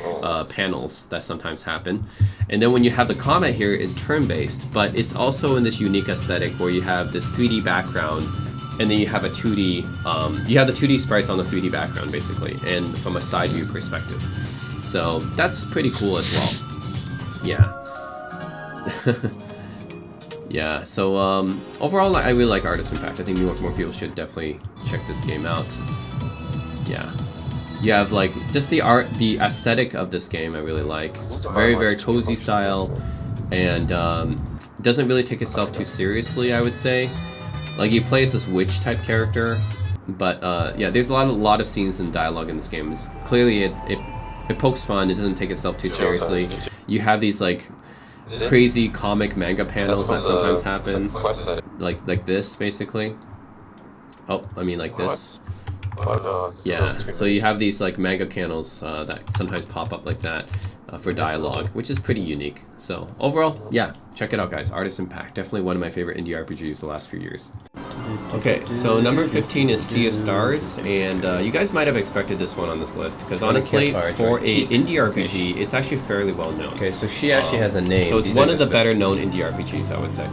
panels that sometimes happen, and then when you have the combat here, it's turn-based, but it's also in this unique aesthetic where you have this 3D background, and then you have a 2D. You have the 2D sprites on the 3D background basically, and from a side view perspective. So that's pretty cool as well. Yeah. Yeah, so overall I really like Artist Impact. I think more people should definitely check this game out. Yeah. You have like just the aesthetic of this game I really like. Very, very cozy style, and doesn't really take itself too seriously, I would say. Like you play as this witch type character, but yeah, there's a lot of scenes and dialogue in this game. It's clearly it pokes fun, it doesn't take itself too seriously. You have these like crazy comic manga panels that sometimes happen, like this basically. Oh, I mean like this. Yeah, so you have these like manga panels that sometimes pop up like that for dialogue, which is pretty unique. So overall, yeah, check it out, guys. Artist Impact, definitely one of my favorite indie RPGs the last few years. Okay, so number 15 is Sea of Stars, and you guys might have expected this one on this list, because honestly, for a indie RPG, it's actually fairly well known. Okay, so she actually has a name. So it's one of the better known indie RPGs, I would say.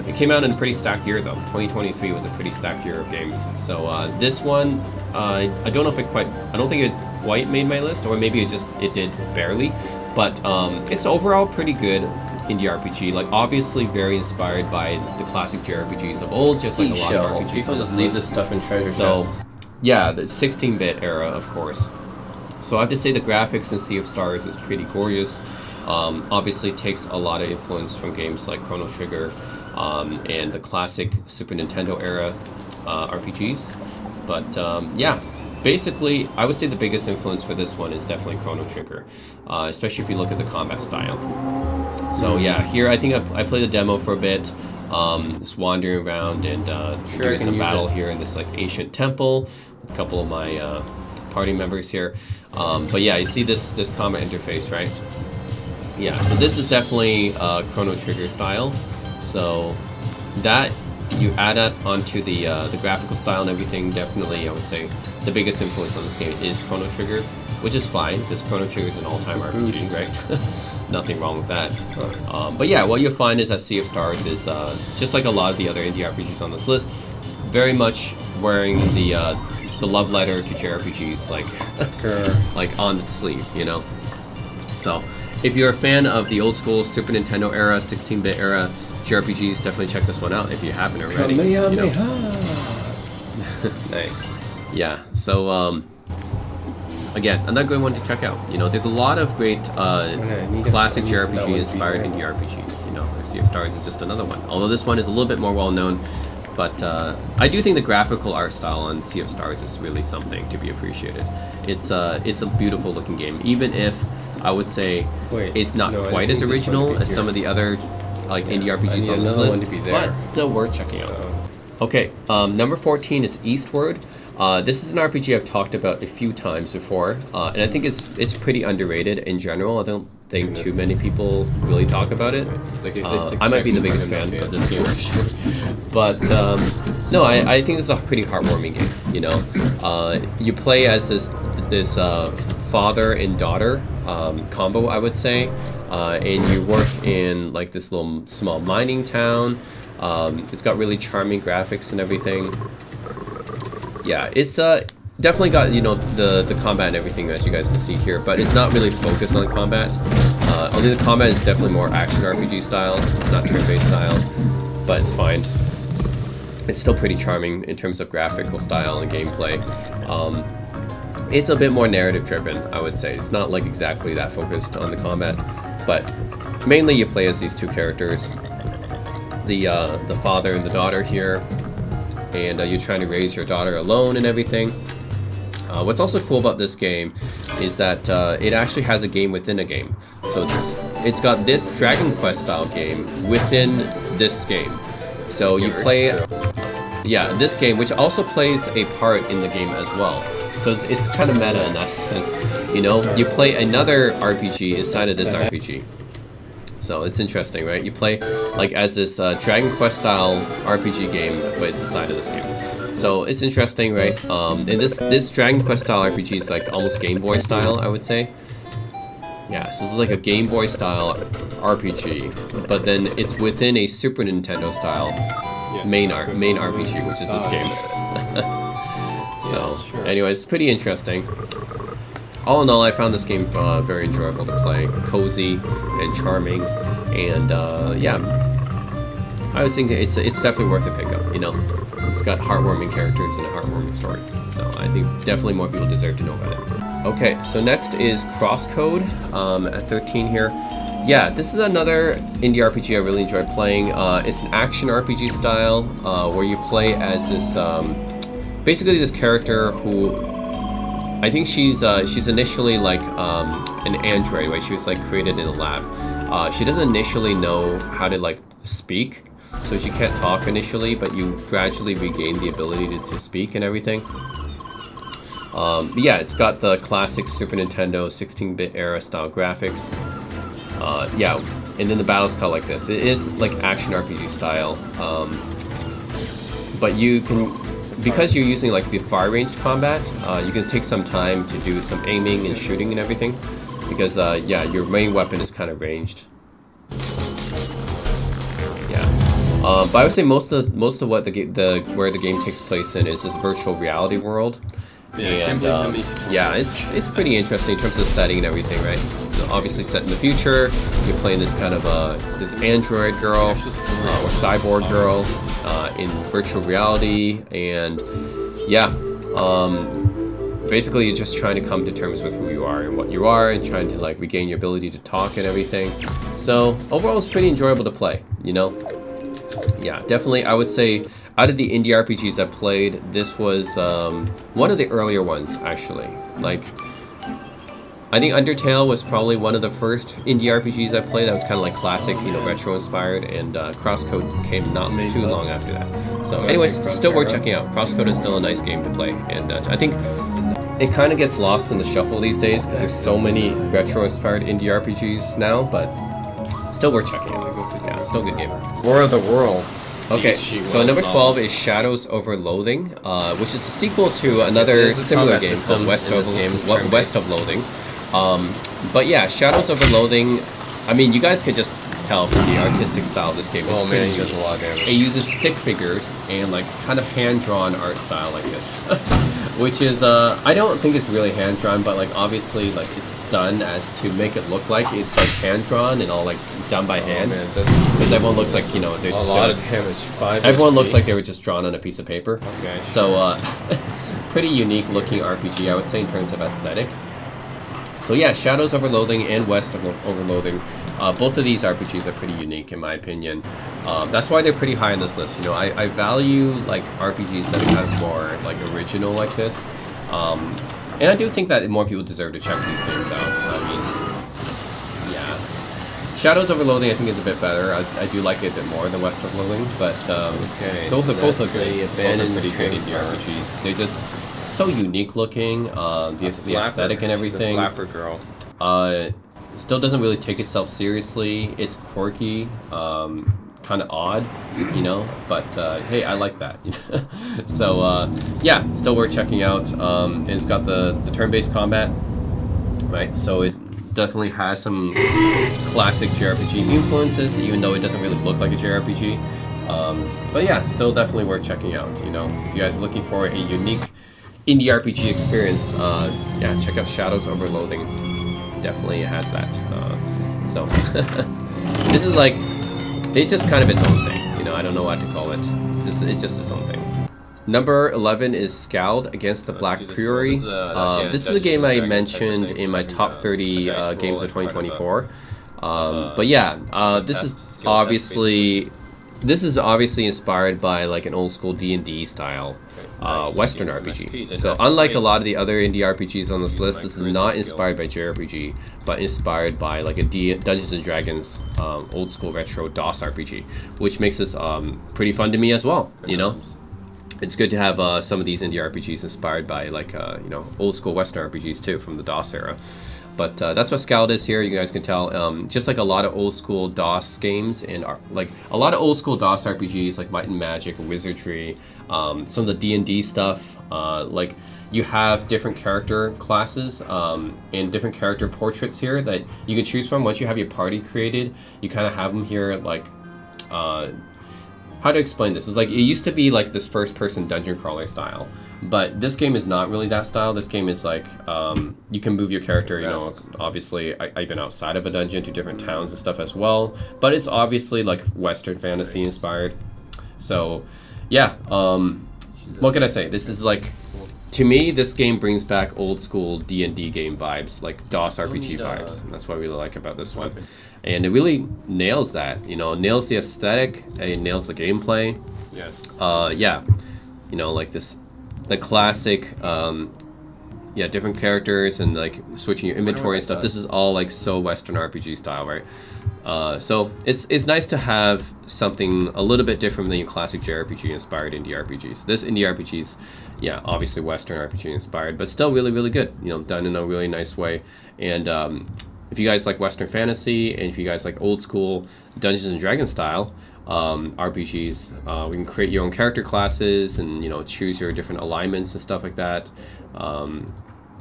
It came out in a pretty stacked year, though. 2023 was a pretty stacked year of games. So this one, I don't know if I don't think it quite made my list, or maybe it did barely, but it's overall pretty good indie RPG, like obviously very inspired by the classic JRPGs of old, just like a lot of RPGs. People just leave this stuff in treasure chests. Yeah, the 16-bit era, of course. So I have to say the graphics in Sea of Stars is pretty gorgeous. Obviously takes a lot of influence from games like Chrono Trigger and the classic Super Nintendo era RPGs. But yeah, basically, I would say the biggest influence for this one is definitely Chrono Trigger, especially if you look at the combat style. So yeah, here I think I played the demo for a bit, just wandering around and doing some battle here in this like ancient temple with a couple of my party members here. But yeah, you see this combat interface, right? Yeah, so this is definitely Chrono Trigger style. So that you add that onto the graphical style and everything. Definitely, I would say the biggest influence on this game is Chrono Trigger, which is fine because Chrono Trigger is an all-time RPG, right? Nothing wrong with that. But yeah, what you'll find is that Sea of Stars is just like a lot of the other indie RPGs on this list, very much wearing the love letter to JRPGs, like on its sleeve, you know. So if you're a fan of the old school Super Nintendo era, 16-bit era JRPGs, definitely check this one out if you haven't already. You know? Nice. Yeah. So again, another good one to check out. You know, there's a lot of great classic JRPG inspired indie RPGs. You know, Sea of Stars is just another one. Although this one is a little bit more well known, but I do think the graphical art style on Sea of Stars is really something to be appreciated. It's a beautiful looking game, even if I would say it's not quite as original as some of the other like indie RPGs on this list, but still worth checking out. Okay, number 14 is Eastward. This is an RPG I've talked about a few times before, and I think it's pretty underrated in general. I don't think too many people really talk about it. I might be the biggest fan of this game, but no, I think this is a pretty heartwarming game. You know, you play as this father and daughter combo, I would say, and you work in like this little small mining town. It's got really charming graphics and everything. Yeah, it's definitely got, you know, the combat and everything, as you guys can see here, but it's not really focused on combat. Only the combat is definitely more action RPG style. It's not turn-based style, but it's fine. It's still pretty charming in terms of graphical style and gameplay. It's a bit more narrative driven, I would say. It's not like exactly that focused on the combat, but mainly you play as these two characters, the father and the daughter here, and you're trying to raise your daughter alone and everything. What's also cool about this game is that it actually has a game within a game. So it's got this Dragon Quest style game within this game. So you play, yeah, this game, which also plays a part in the game as well. So it's kind of meta in that sense. You know, you play another RPG inside of this RPG. So it's interesting, right? You play like as this Dragon Quest style RPG game, but it's inside of this game. So it's interesting, right? And this Dragon Quest style RPG is like almost Game Boy style, I would say. Yeah, so this is like a Game Boy style RPG, but then it's within a Super Nintendo style main RPG, which is this game. So, anyways, it's pretty interesting. All in all, I found this game very enjoyable to play, cozy and charming, and yeah, I was thinking it's definitely worth a pickup. You know, it's got heartwarming characters and a heartwarming story, so I think definitely more people deserve to know about it. Okay, so next is Crosscode at 13 here. Yeah, this is another indie RPG I really enjoy playing. It's an action RPG style where you play as this basically this character who, I think she's initially like an android, right? She was like created in a lab. She doesn't initially know how to like speak, so she can't talk initially, but you gradually regain the ability to speak and everything. Yeah, it's got the classic Super Nintendo 16-bit era style graphics. Yeah, and then the battles cut like this. It is like action RPG style, but you can, because you're using like the far range combat, you can take some time to do some aiming and shooting and everything, because yeah, your main weapon is kind of ranged. Yeah, but I would say most of what where the game takes place in is this virtual reality world. And yeah, it's pretty interesting in terms of the setting and everything, right? So obviously set in the future, you're playing this kind of this android girl or cyborg girl in virtual reality, and yeah, basically you're just trying to come to terms with who you are and what you are, and trying to like regain your ability to talk and everything. So overall, it's pretty enjoyable to play, you know? Yeah, definitely, I would say out of the indie RPGs I played, this was one of the earlier ones, actually. Like, I think Undertale was probably one of the first indie RPGs I played that was kind of like classic, you know, retro inspired, and Crosscode came not too long after that. So anyways, still worth checking out. Crosscode is still a nice game to play, and I think it kind of gets lost in the shuffle these days because there's so many retro inspired indie RPGs now, but still worth checking out. Yeah, still a good game. War of the Worlds. Okay, so number 12 is Shadows Over Loathing, which is a sequel to another similar game called West of Loathing. But yeah, Shadows Over Loathing, I mean, you guys could just tell from the artistic style of this game. It's pretty unique. a lot of damage. It uses stick figures and like kind of hand-drawn art style like this, which is, I don't think it's really hand-drawn, but like obviously like it's done as to make it look like it's like hand-drawn and all like done by hand. Because everyone looks like, you know, a lot of damage. 5 everyone HP. looks like they were just drawn on a piece of paper. Okay. So, pretty unique looking RPG, I would say, in terms of aesthetic. So yeah, Shadows Over Loathing and West Over Loathing, both of these RPGs are pretty unique in my opinion. That's why they're pretty high on this list. You know, I value like RPGs that are kind of more like original like this. And I do think that more people deserve to check these games out. I mean, yeah. Shadows Over Loathing I think is a bit better. I do like it a bit more than West of Loathing, but Okay, both so are that's good. the Both are abandoned pretty good indie chamber. RPGs. They're just so unique looking. The aesthetic and everything. She's a flapper girl. Still doesn't really take itself seriously. It's quirky, kind of odd, you know. But hey, I like that. So yeah, still worth checking out. And it's got the turn-based combat, right? So it definitely has some classic JRPG influences, even though it doesn't really look like a JRPG. But yeah, still definitely worth checking out. You know, if you guys are looking for a unique indie RPG experience, yeah, check out Shadows Over Loathing. Definitely has that. So this is like, it's just kind of its own thing. You know, I don't know what to call it. It's just its own thing. Number 11 is Scald Against the Black Fury. This is a game I mentioned in my top 30 games of 2024. But yeah, this is obviously inspired by like an old school D&D style Western RPG. So unlike a lot of the other indie RPGs on this list, this is not inspired by JRPG, but inspired by like a Dungeons and Dragons old school retro DOS RPG, which makes this pretty fun to me as well. You know, it's good to have some of these indie RPGs inspired by like you know, old school Western RPGs too from the DOS era. But that's what Scald is here. You guys can tell, just like a lot of old school DOS games and like a lot of old school DOS RPGs like Might and Magic, Wizardry, some of the D&D stuff. Like you have different character classes and different character portraits here that you can choose from. Once you have your party created, you kind of have them here like. How to explain this? It's like it used to be like this first-person dungeon crawler style, but this game is not really that style. This game is like you can move your character, you know, obviously even outside of a dungeon to different towns and stuff as well. But it's obviously like Western fantasy inspired. So, yeah. What can I say? This is like, to me, this game brings back old school D&D game vibes, like DOS RPG vibes. And that's what I really like about this one. And it really nails that, you know, nails the aesthetic, and it nails the gameplay. Yes. Yeah, you know, like this, the classic, yeah, different characters and like switching your inventory and stuff. This is all like so Western RPG style, right? So it's nice to have something a little bit different than your classic JRPG inspired indie RPGs. This indie RPGs, yeah, obviously Western RPG inspired, but still really, really good. You know, done in a really nice way. And if you guys like Western fantasy, and if you guys like old school Dungeons and Dragons style RPGs, we can create your own character classes and, you know, choose your different alignments and stuff like that.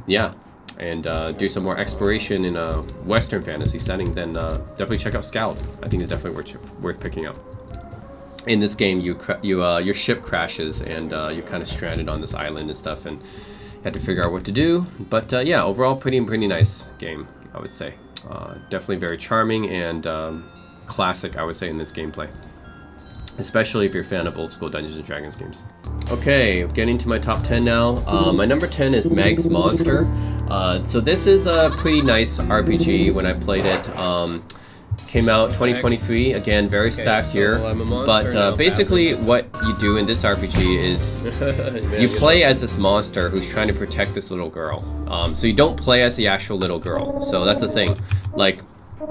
Yeah. And do some more exploration in a Western fantasy setting, then definitely check out Scald. I think it's definitely worth picking up. In this game, your ship crashes and you're kind of stranded on this island and stuff, and you have to figure out what to do. But yeah, overall, pretty nice game, I would say. Definitely very charming and classic, I would say, in this gameplay. Especially if you're a fan of old school Dungeons and Dragons games. Okay, getting to my top 10 now. My number 10 is Meg's Monster. So this is a pretty nice RPG when I played it. Came out 2023. Again, very stacked so year. I'm a monster, But now basically, Batman. what you do in this RPG is Man, you know. play as this monster who's trying to protect this little girl. So you don't play as the actual little girl. So that's the thing. Like,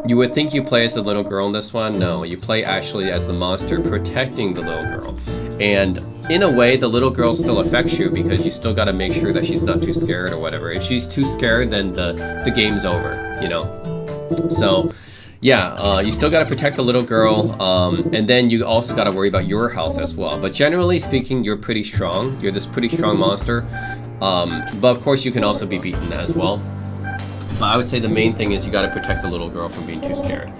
you would think you play as the little girl in this one. No, you play actually as the monster protecting the little girl. And in a way, the little girl still affects you because you still got to make sure that she's not too scared or whatever. If she's too scared, then the game's over, you know? So, yeah, you still got to protect the little girl, and then you also got to worry about your health as well. But generally speaking, you're pretty strong. You're this pretty strong monster. But of course, you can also be beaten as well. But I would say the main thing is you got to protect the little girl from being too scared.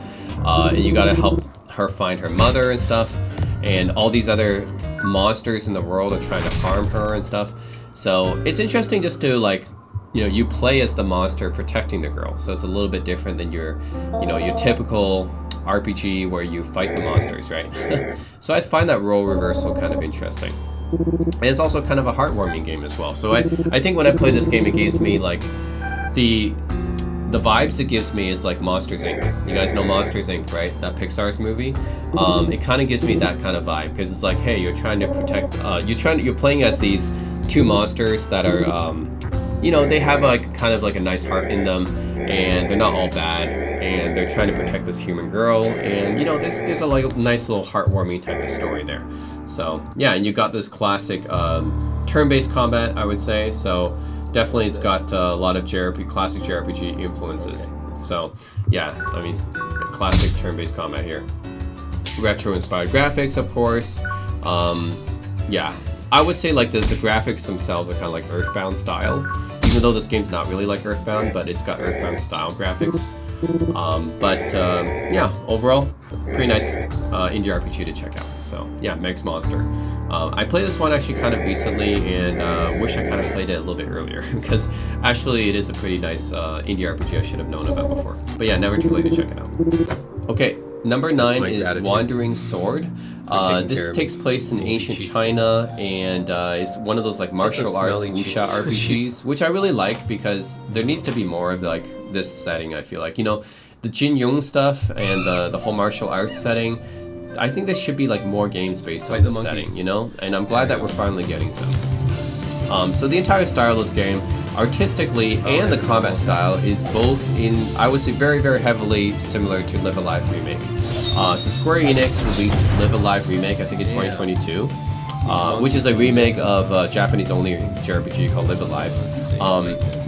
And you got to help her find her mother and stuff. And all these other monsters in the world are trying to harm her and stuff. So it's interesting just to, like, you know, you play as the monster protecting the girl. So it's a little bit different than your, you know, your typical RPG where you fight the monsters, right? So I find that role reversal kind of interesting. And it's also kind of a heartwarming game as well. So I think when I play this game, it gives me, like, the vibes it gives me is like Monsters Inc. You guys know Monsters Inc., right? That Pixar's movie. It kind of gives me that kind of vibe because it's like, hey, you're trying to protect. You're playing as these two monsters that are, you know, they have like kind of like a nice heart in them, and they're not all bad, and they're trying to protect this human girl, and you know, there's a like nice little heartwarming type of story there. So yeah, and you got this classic turn-based combat, I would say. So definitely it's got a lot of classic JRPG influences. So yeah, I mean, classic turn-based combat here. Retro-inspired graphics, of course. Yeah, I would say like the graphics themselves are kind of like Earthbound style. Even though this game's not really like Earthbound, but it's got Earthbound style graphics. Yeah, overall, pretty nice indie RPG to check out. So yeah, Meg's Monster. I played this one actually kind of recently, and wish I kind of played it a little bit earlier because actually it is a pretty nice indie RPG I should have known about before. But yeah, never too late to check it out. Okay, number 9 is gratitude. Wandering Sword. This takes place in ancient China, and it's one of those like martial arts smelly wuxia RPGs, which I really like because there needs to be more of like this setting. I feel like, you know, the Jin Yong stuff and the whole martial arts setting. I think there should be like more games based on this setting, you know, and I'm glad that we're finally getting some. So the entire style of this game, artistically and the combat style, is both in, I would say, very, very heavily similar to Live Alive Remake. So Square Enix released Live Alive Remake, I think in 2022, which is a remake of a Japanese-only JRPG called Live Alive.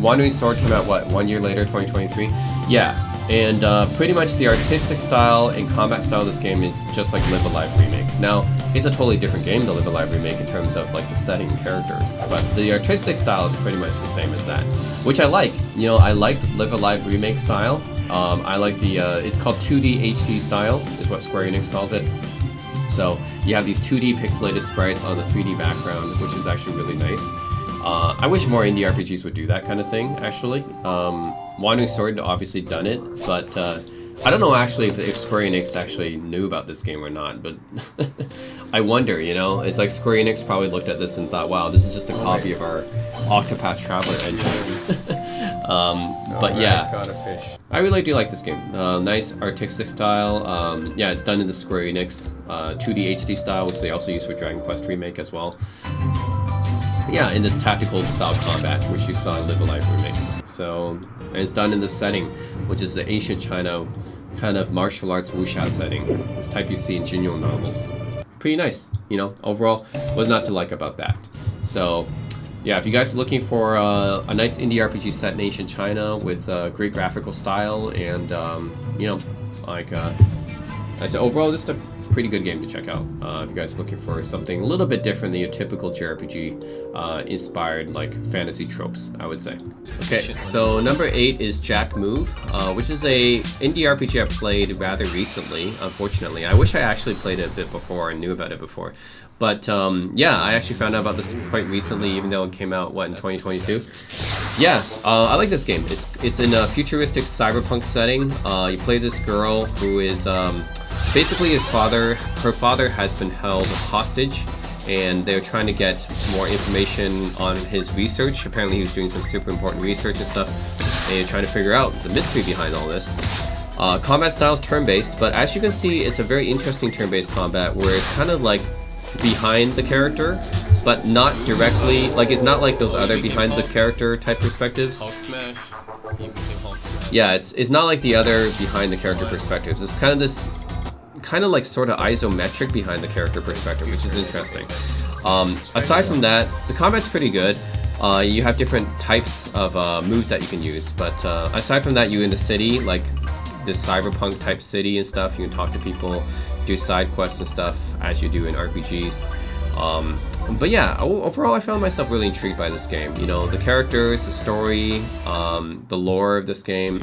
Wandering Sword came out, what, 1 year later, 2023? Yeah, and pretty much the artistic style and combat style of this game is just like Live Alive Remake. Now, it's a totally different game, the Live Alive Remake, in terms of like the setting and characters, but the artistic style is pretty much the same as that, which I like. You know, I like Live Alive Remake style. I like the, it's called 2D HD style, is what Square Enix calls it. So you have these 2D pixelated sprites on the 3D background, which is actually really nice. I wish more indie RPGs would do that kind of thing, actually. Wandering Sword obviously done it, but I don't know actually if Square Enix actually knew about this game or not, but I wonder, you know? It's like Square Enix probably looked at this and thought, wow, this is just a copy of our Octopath Traveler engine. But yeah, Got a fish. I really do like this game. Nice artistic style. Yeah, it's done in the Square Enix 2D HD style, which they also use for Dragon Quest Remake as well. Yeah, in this tactical style combat, which you saw in Live Alive Remake. So, and it's done in this setting, which is the ancient China kind of martial arts wuxia setting. This type you see in Jin Yong novels. Pretty nice, you know, overall, what's not to like about that. So, yeah, if you guys are looking for a nice indie RPG set in ancient China with great graphical style and, you know, like I said, overall, just a pretty good game to check out if you guys are looking for something a little bit different than your typical JRPG inspired like fantasy tropes, I would say. Okay, so number 8 is Jack Move, which is a indie RPG I played rather recently, unfortunately. I wish I actually played it a bit before and knew about it before. But yeah, I actually found out about this quite recently, even though it came out, what, in 2022? Yeah, I like this game. It's in a futuristic cyberpunk setting. You play this girl who is basically her father has been held hostage, and they're trying to get more information on his research. Apparently he was doing some super important research and stuff, and you're trying to figure out the mystery behind all this. Combat style is turn-based, but as you can see, it's a very interesting turn-based combat where it's kind of like behind the character, but not directly, like it's not like those other behind the character type perspectives. Hulk smash. You can do Hulk smash. Yeah, it's not like the other behind the character perspectives. It's kind of this, kind of like sort of isometric behind the character perspective, which is interesting. Aside from that, the combat's pretty good. You have different types of moves that you can use, but aside from that, you're in the city, like this cyberpunk type city and stuff. You can talk to people, do side quests and stuff as you do in RPGs. But yeah, overall I found myself really intrigued by this game. You know, the characters, the story, the lore of this game.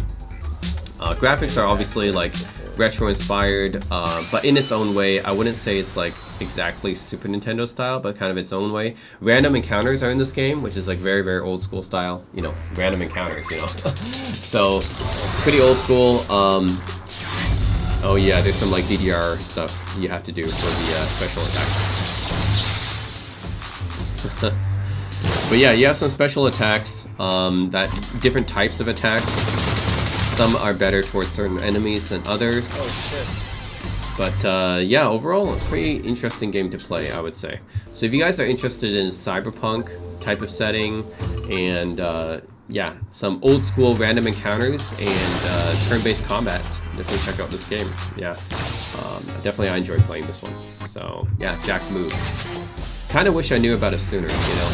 Graphics are obviously like retro inspired, but in its own way. I wouldn't say it's like exactly Super Nintendo style, but kind of its own way. Random encounters are in this game, which is like very, very old school style, you know, random encounters, you know. So pretty old school. Oh yeah, there's some like DDR stuff you have to do for the special attacks. But yeah, you have some special attacks, that different types of attacks. Some are better towards certain enemies than others. Oh shit. But yeah, overall, a pretty interesting game to play, I would say. So if you guys are interested in cyberpunk type of setting and yeah, some old school random encounters and turn-based combat, definitely check out this game. Yeah, definitely I enjoyed playing this one. So yeah, Jak Move. Kind of wish I knew about it sooner, you know,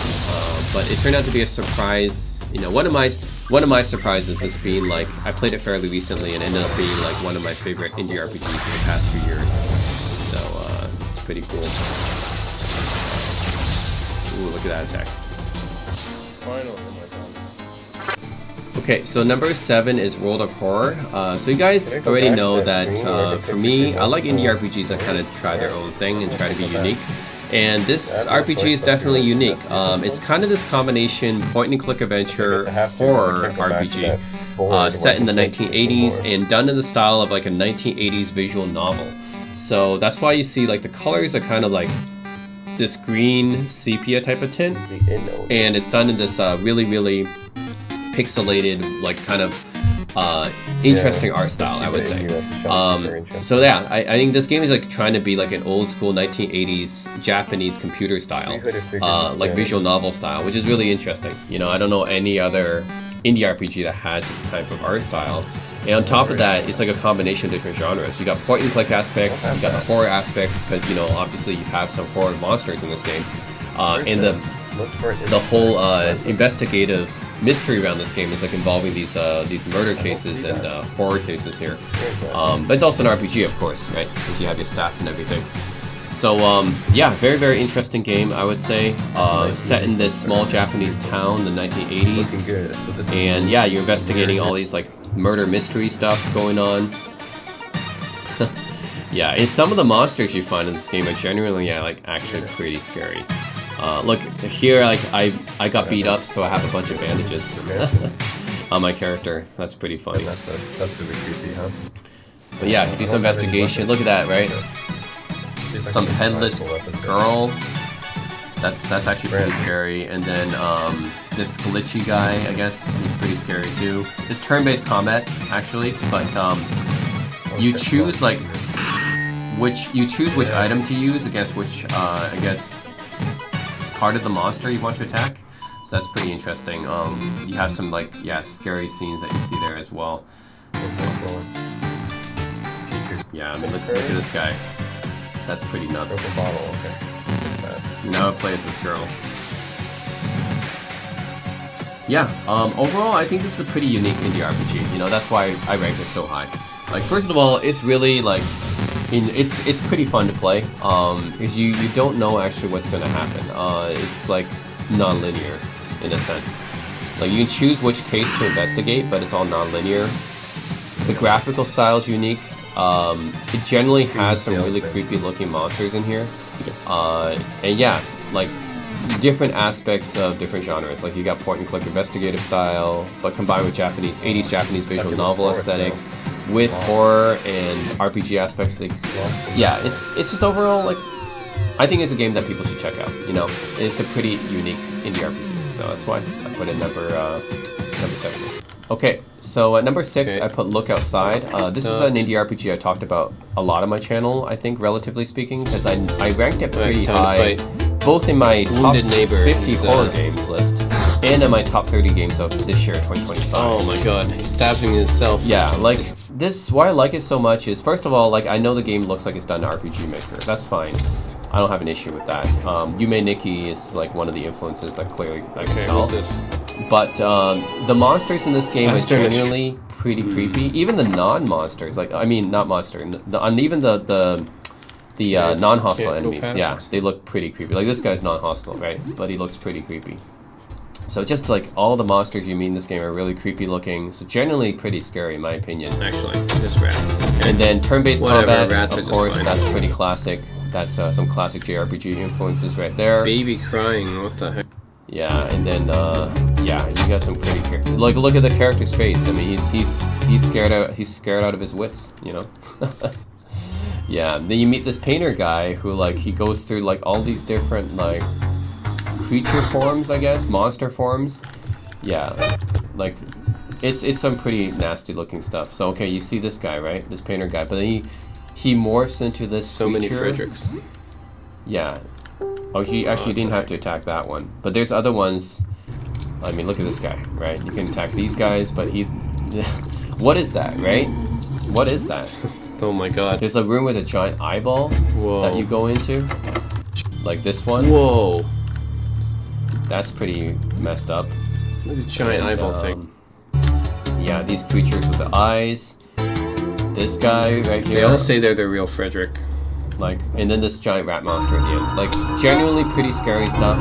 but it turned out to be a surprise. You know, one of my surprises has been like I played it fairly recently and ended up being like one of my favorite indie RPGs in the past few years. So it's pretty cool. Ooh, look at that attack. Final. Oh my god. Okay, so number 7 is World of Horror. So you guys already know that for me, I like indie RPGs that kind of try their own thing and try to be unique. And this RPG is definitely unique. It's kind of this combination point-and-click adventure horror RPG set in the 1980s and done in the style of like a 1980s visual novel. So that's why you see like the colors are kind of like this green sepia type of tint, and it's done in this really, really pixelated, like kind of interesting art style, I would say. So yeah, I think this game is like trying to be like an old school 1980s Japanese computer style, like visual novel style, which is really interesting. You know, I don't know any other indie RPG that has this type of art style. And on top of that, it's like a combination of different genres. You got point and click aspects, you got the horror aspects, because you know obviously you have some horror monsters in this game, and the whole investigative mystery around this game is like involving these murder cases and horror cases here. But it's also an RPG, of course, right? Because you have your stats and everything. So yeah, very, very interesting game, I would say. Set in this small Japanese town, the 1980s. And yeah, you're investigating all these like murder mystery stuff going on. Yeah, and some of the monsters you find in this game are genuinely, yeah, like actually pretty scary. Look, here like I got beat up, so I have a bunch of bandages on my character. That's pretty funny. That's really creepy, huh? But yeah, do some investigation. Look at that, right? Some headless girl. That's actually pretty scary. And then this glitchy guy, I guess, he's pretty scary too. It's turn-based combat actually, but you choose like which item to use against which I guess part of the monster you want to attack. So that's pretty interesting. You have some like scary scenes that you see there as well. Yeah, I mean look at this guy. That's pretty nuts. There's a bottle, okay. Now it plays this girl. Yeah, overall I think this is a pretty unique indie RPG. You know, that's why I rank it so high. Like, first of all, it's really like, it's pretty fun to play. Because you don't know actually what's gonna happen. It's like non-linear in a sense. Like you can choose which case to investigate, but it's all non-linear. The graphical style is unique. It generally has some really creepy looking monsters in here. And yeah, like different aspects of different genres. Like you got point and click investigative style, but combined with 80s Japanese visual novel aesthetic with horror and RPG aspects. Like, yeah, it's just overall like, I think it's a game that people should check out. You know, it's a pretty unique indie RPG, so that's why I put it number 7. Okay, so at number 6, Okay. I put Look Outside. This is an indie RPG I talked about a lot on my channel, I think, relatively speaking, because I ranked it pretty time to high, both in my top Wounded Neighbor, 50 he's, horror games list and in my top 30 games of this year, 2025. Oh my god, he's stabbing himself. Yeah, like this. Why I like it so much is, first of all, like I know the game looks like it's done in RPG Maker. That's fine. I don't have an issue with that. Yume Nikki is like one of the influences that clearly I can Okay, tell. who's this? But the monsters in this game are Master Mist. genuinely pretty creepy. Even the non-monsters, like I mean, not monster, and even the non-hostile can't go enemies, past. yeah, they look pretty creepy. Like this guy's non-hostile, right? But he looks pretty creepy. So just like all the monsters you meet in this game are really creepy looking. So generally pretty scary in my opinion. Actually, just rats. Okay. And then turn-based Whatever, combat, rats are of just course, fine. that's pretty classic. That's some classic JRPG influences right there. Baby crying, what the heck? Yeah, and then yeah, you got some pretty like look at the character's face. I mean, he's scared out of his wits, you know. Yeah, then you meet this painter guy who like he goes through like all these different like creature forms, I guess, monster forms. Yeah, like it's some pretty nasty looking stuff. So okay, you see this guy, right? This painter guy, but then he morphs into this So many creature. Fredericks. Yeah. Oh, he actually didn't have to attack that one. But there's other ones. I mean, look at this guy, right? You can attack these guys, but he... What is that, right? What is that? Oh my god. There's a room with a giant eyeball Whoa. that you go into. Like this one. Whoa. That's pretty messed up. Look at the giant And, eyeball thing. Yeah, these creatures with the eyes. This guy right here. They all say they're the real Frederick. Like, and then this giant rat monster at the end. Like, genuinely pretty scary stuff.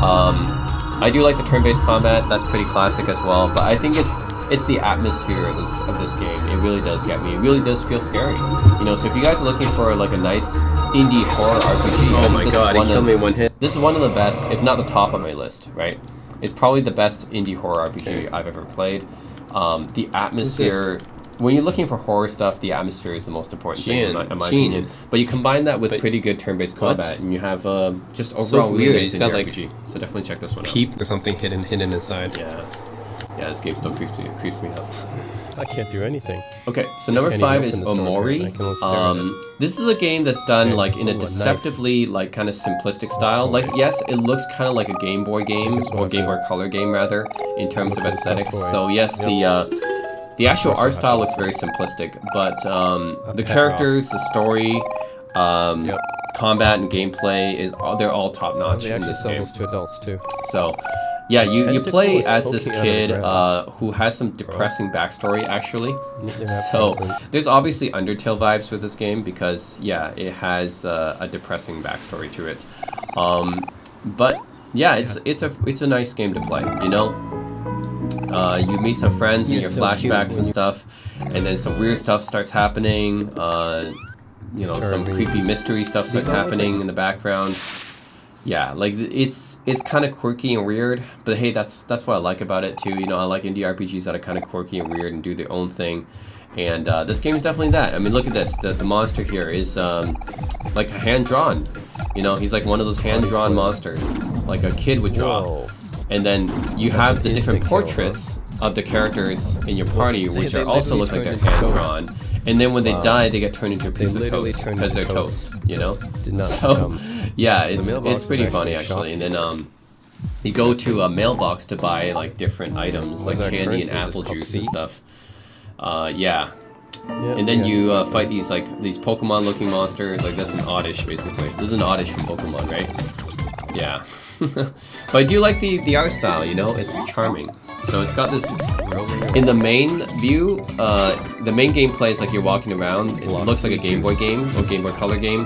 I do like the turn-based combat. That's pretty classic as well. But I think it's the atmosphere of this game. It really does get me. It really does feel scary. You know, so if you guys are looking for like a nice indie horror RPG, I Oh think my this god, is he killed me in one hit. This is one of the best, if not the top on my list, right? It's probably the best indie horror RPG I've ever played. The atmosphere. When you're looking for horror stuff, the atmosphere is the most important thing, in my opinion. But you combine that with pretty good turn-based combat, and you have just overall weird. really He's nice got, indie like, RPG. So definitely check this one out. Peep or something hidden inside. Yeah, this game still creeps me up. I can't do anything. Okay, so number Can't 5 even is open the store, Omori. I can only stare at it. This is a game that's done Okay. like in Ooh, a a deceptively like kind of simplistic style. Like yes, it looks kind of like a Game Boy game Just or want Game to Boy Color game rather in terms of look at the aesthetics. toy. So yes, Yep. the actual Also art have style that. looks very simplistic, but the pet characters, the story, Yep. combat and gameplay they're all top notch They in actually this sell game. those to adults too. So, yeah, you Tentacle play is as this poking out of the kid ground. who has some depressing backstory actually. They have So present. there's obviously Undertale vibes with this game because yeah, it has a depressing backstory to it. But yeah, it's a nice game to play. You know, you meet some friends in You're your so cute flashbacks when and you- stuff, and then some weird stuff starts happening. You know, some Charming. creepy mystery stuff starts happening in the background. Yeah, like it's kind of quirky and weird, but hey, that's what I like about it too. You know, I like indie RPGs that are kind of quirky and weird and do their own thing. And this game is definitely that. I mean, look at this. The monster here is like hand drawn. You know, he's like one of those hand drawn monsters, like a kid would draw. Whoa. And then you That's have an the different instant kill, portraits of the characters in your party, which they are also literally look like they're turned into hand drawn. And then when they Wow. die, they get turned into a piece of literally toast turned because they're into toast. toast. You know. Did not So become- yeah, it's mailbox pretty is funny actually actually. And then you go to a mailbox to buy like different items like our candy and currency? Just apple called juice and seed? stuff. Yeah. Yeah, And then yeah. you fight these Pokemon looking monsters. Like that's an Oddish basically. This is an Oddish from Pokemon, right? Yeah. But I do like the art style, you know, it's charming. So it's got this, in the main view, the main gameplay is like you're walking around. It looks like a Game Boy game or Game Boy Color game.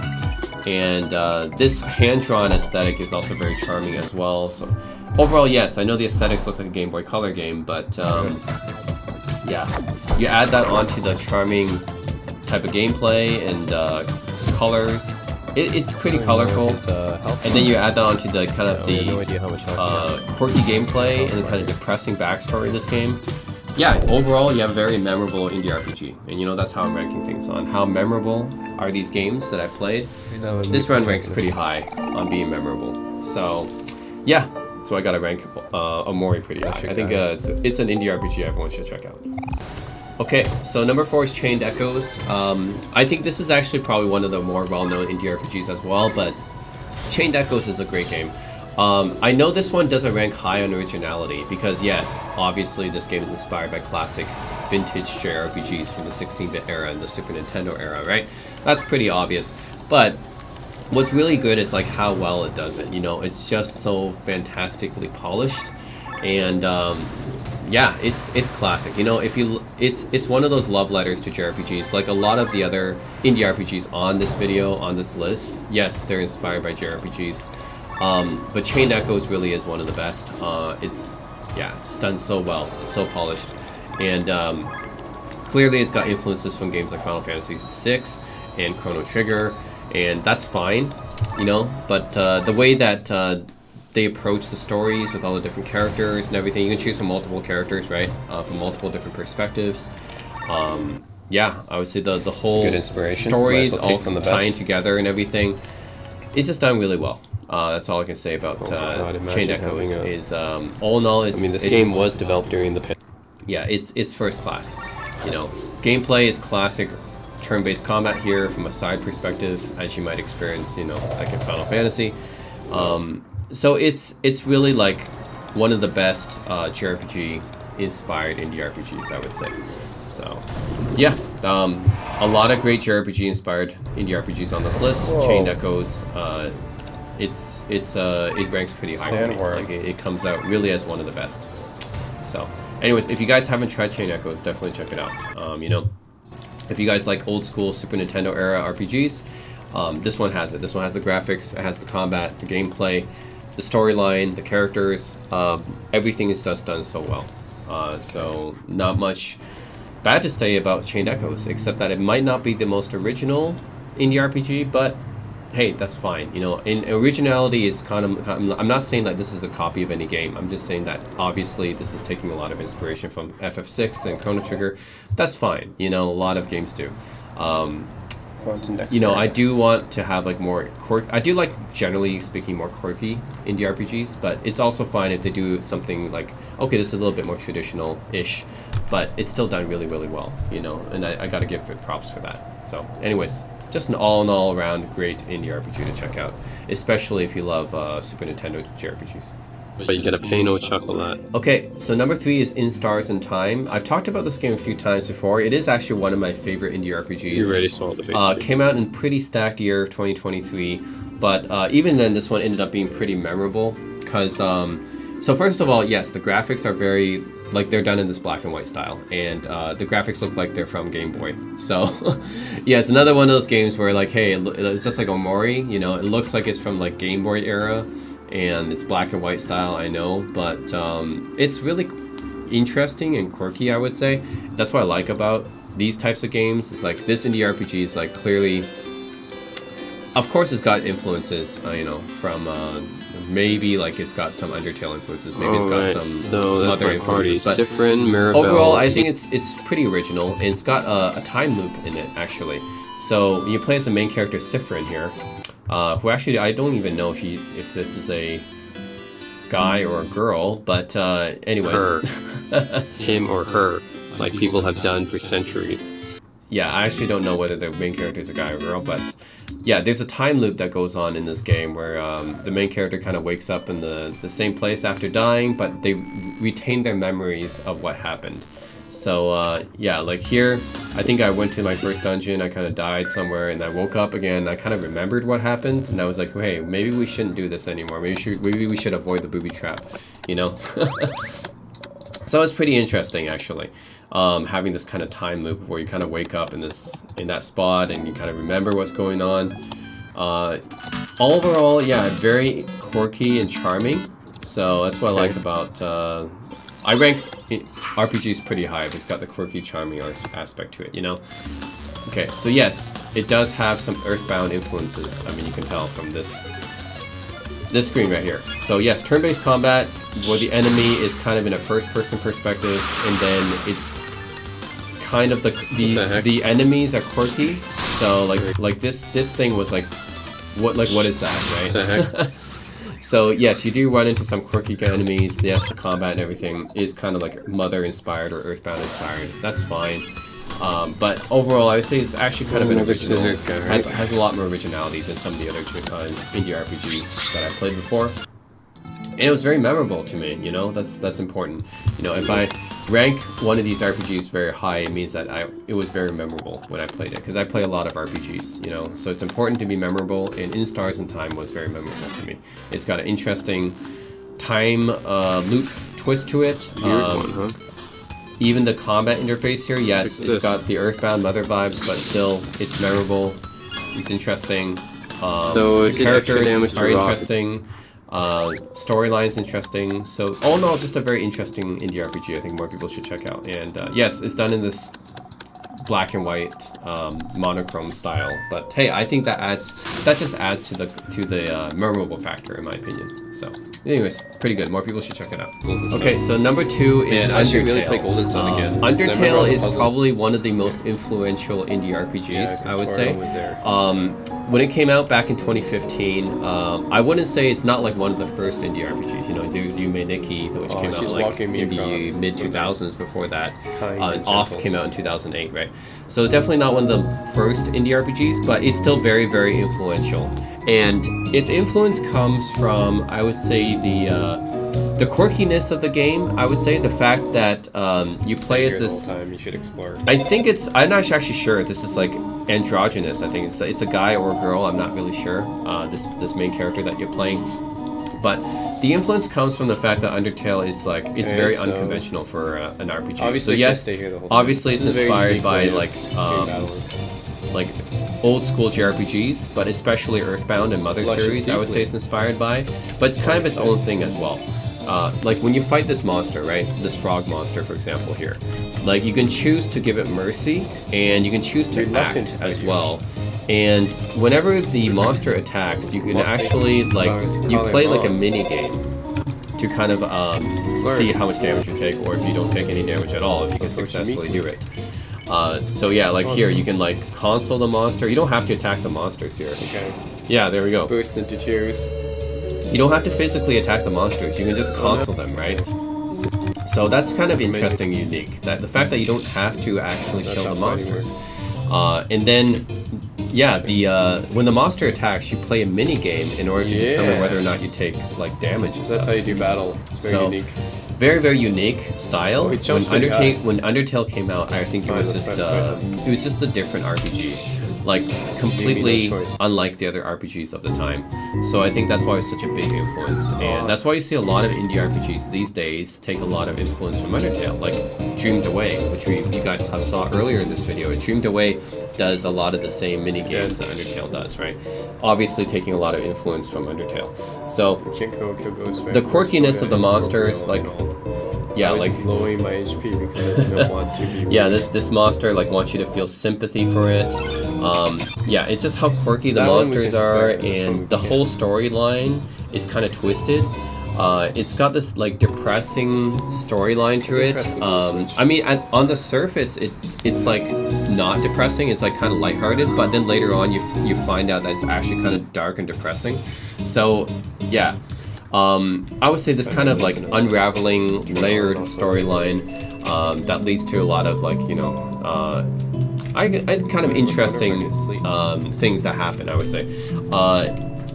And this hand-drawn aesthetic is also very charming as well. So overall, yes, I know the aesthetics looks like a Game Boy Color game, but yeah, you add that onto the charming type of gameplay and colors. It's pretty colorful. And then you add that onto the kind of I have no the idea how much health he has. quirky gameplay and the kind of depressing backstory of this game. Yeah, overall, you have a very memorable indie RPG. And you know, that's how I'm ranking things on how memorable are these games that I've played. This round ranks pretty high on being memorable. So, yeah, So I gotta rank Omori pretty high. I think it's an indie RPG everyone should check out. Okay, so number 4 is Chained Echoes. I think this is actually probably one of the more well-known indie RPGs as well, but Chained Echoes is a great game. I know this one doesn't rank high on originality because yes, obviously this game is inspired by classic vintage JRPGs from the 16-bit era and the Super Nintendo era, right? That's pretty obvious. But what's really good is like how well it does it. You know, it's just so fantastically polished, and yeah, it's classic. You know, it's one of those love letters to JRPGs. Like a lot of the other indie RPGs on this video, on this list, yes, they're inspired by JRPGs. But Chained Echoes really is one of the best. It's done so well, it's so polished, and clearly it's got influences from games like Final Fantasy VI and Chrono Trigger, and that's fine, you know. But the way that they approach the stories with all the different characters and everything, you can choose from multiple characters, right? From multiple different perspectives. Yeah, I would say the whole good inspiration. stories Might as well all take from the tying best. together and everything. It's just done really well. That's all I can say about God, imagine Chained Echoes. having Is all in all, it's, I mean, this it's game just- was developed during the pandemic. yeah, it's first class. You know, gameplay is classic turn-based combat here from a side perspective, as you might experience, you know, like in Final Fantasy. So it's really like one of the best JRPG inspired indie RPGs, I would say. So yeah, a lot of great JRPG inspired indie RPGs on this list. Whoa. Chained Echoes, it ranks pretty high for me. Sandworm. Like it comes out really as one of the best. So anyways, if you guys haven't tried Chained Echoes, definitely check it out. You know, if you guys like old school Super Nintendo era RPGs, this one has it. This one has the graphics, it has the combat, the gameplay, the storyline, the characters. Everything is just done so well. So not much bad to say about Chained Echoes, except that it might not be the most original indie RPG, but hey, that's fine. You know, in originality is kind of, I'm not saying that this is a copy of any game. I'm just saying that obviously this is taking a lot of inspiration from FF6 and Chrono Trigger. That's fine. You know, a lot of games do. You know, I do want to have like more I do like, generally speaking, more quirky indie RPGs, but it's also fine if they do something like, okay, this is a little bit more traditional-ish, but it's still done really, really well, you know, and I gotta give it props for that. So anyways, just an all around great indie RPG to check out, especially if you love Super Nintendo JRPGs. But you get a pay no chuckle at. Okay, so number 3 is In Stars in Time. I've talked about this game a few times before. It is actually one of my favorite indie RPGs. You already saw the base. Came out in pretty stacked year of 2023, but even then this one ended up being pretty memorable because so first of all, yes, the graphics are very, like, they're done in this black and white style, and the graphics look like they're from Game Boy. So yeah, it's another one of those games where like, hey, it's just like Omori, you know, it looks like it's from like Game Boy era, and it's black and white style, I know, but it's really interesting and quirky, I would say. That's what I like about these types of games. It's like this indie RPG is like clearly, of course it's got influences, you know, from maybe like it's got some Undertale influences, maybe it's got some so that's other my party. influences, but Siffrin, Mirabelle. overall I think it's pretty original, and it's got a time loop in it actually. So you play as the main character Siffrin here, who actually I don't even know if this is a guy or a girl, but anyways. Her. Him or her, like people have done for centuries. Yeah, I actually don't know whether the main character is a guy or girl, but yeah, there's a time loop that goes on in this game where the main character kind of wakes up in the same place after dying, but they retain their memories of what happened. So yeah, like here, I think I went to my first dungeon, I kind of died somewhere, and I woke up again, I kind of remembered what happened, and I was like, hey, maybe we shouldn't do this anymore, maybe we should avoid the booby trap, you know? So it's pretty interesting, actually, having this kind of time loop where you kind of wake up in that spot and you kind of remember what's going on. Overall, yeah, very quirky and charming. So that's what I like about. I rank RPGs pretty high if it's got the quirky, charming aspect to it, you know. Okay, so yes, it does have some Earthbound influences. I mean, you can tell from this screen right here. So yes, turn-based combat where the enemy is kind of in a first-person perspective, and then it's kind of the enemies are quirky. So like this thing was like, what is that, right? The heck? So yes, you do run into some quirky enemies. Yes, the combat and everything is kind of like Mother inspired or Earthbound inspired. That's fine. But overall, I would say it's actually kind of an Another original. scissors guy, right? Has a lot more originality than some of the other indie RPGs that I played before. And it was very memorable to me, you know, that's important. You know, if I rank one of these RPGs very high, it means that it was very memorable when I played it, because I play a lot of RPGs, you know, so it's important to be memorable, and In Stars and Time was very memorable to me. It's got an interesting time loop twist to it. Weird one, huh? Even the combat interface here, yes, What's it's this? got the Earthbound Mother vibes, but still, it's memorable, it's interesting. So it the did extra damage characters to are rock. interesting. Storyline's interesting. So all in all, just a very interesting indie RPG. I think more people should check out. And yes, it's done in this black and white monochrome style. But hey, I think that just adds to the memorable factor, in my opinion. So, anyways, pretty good. More people should check it out. Okay, so number 2 is Man, I should Undertale. really play Golden Sun again. Remember all Undertale the is puzzles? probably one of the most influential indie RPGs, Yeah, 'cause I would Toro say. was there. When it came out back in 2015, I wouldn't say it's not like one of the first indie RPGs. You know, there's Yume Nikki, which Oh, came out she's like walking me in the across. mid So 2000s. Before that, Kind and and Off gentle. came out in 2008, right? So it's definitely not one of the first indie RPGs, but it's still very, very influential. And its influence comes from, I would say, the quirkiness of the game. I would say the fact that you play as Here the this. whole time, you should explore. I think I'm not actually sure if this is like androgynous. I think it's a guy or a girl. I'm not really sure. This main character that you're playing, but the influence comes from the fact that Undertale is like it's Okay, very so- unconventional for an RPG. Obviously, so you can't yes, stay here the whole time. obviously This it's is a very inspired unique by way of doing battle. like old school JRPGs, but especially Earthbound and Mother Luscious series, I would say deeply. it's inspired by. But it's kind of its own thing as well. Like when you fight this monster, right? This frog monster, for example, here. Like you can choose to give it mercy, and you can choose to Reluctant act to as fight well. And whenever the monster attacks, you can actually like you play like a mini game to kind of see how much damage you take, or if you don't take any damage at all, if you can successfully do it. So yeah, like here you can like console the monster. You don't have to attack the monsters here. Okay. Yeah, there we go. Burst into tears. You don't have to physically attack the monsters. You can just console them, right? So that's kind of interesting, unique. That the fact that you don't have to actually That's kill how the fighting monsters. works. And then, yeah, when the monster attacks, you play a mini game in order to determine Yeah. whether or not you take like damage and So that's stuff. how you do battle. It's very So, unique. Very, very unique style. Oh, he When jumps pretty high. Undertale came out, I think it Oh, was that's just right. it was just a different RPG, like completely no choice. unlike the other RPGs of the time. So I think that's why it's such a big influence, Oh. and that's why you see a lot of indie RPGs these days take a lot of influence from Undertale, like Dreamed Away, which you guys have saw earlier in this video. Dreamed Away does a lot of the same mini games that Undertale does, right? Obviously taking a lot of influence from Undertale. So You can't go kill Ghostface. the quirkiness of the monsters, Royal like and all. yeah, I was like just lowering my HP because I didn't want to be. yeah, this monster like wants you to feel sympathy for it. Yeah, it's just how quirky the That one we monsters can are, spare, this one we and the can't. whole storyline is kind of twisted. It's got this like depressing storyline to I it. think press the blue switch. I mean, on the surface, it's like not depressing. It's like kind of lighthearted, but then later on, you find out that it's actually kind of dark and depressing. So yeah. I would say this kind of like unraveling, layered storyline that leads to a lot of like I kind of interesting things that happen. I would say,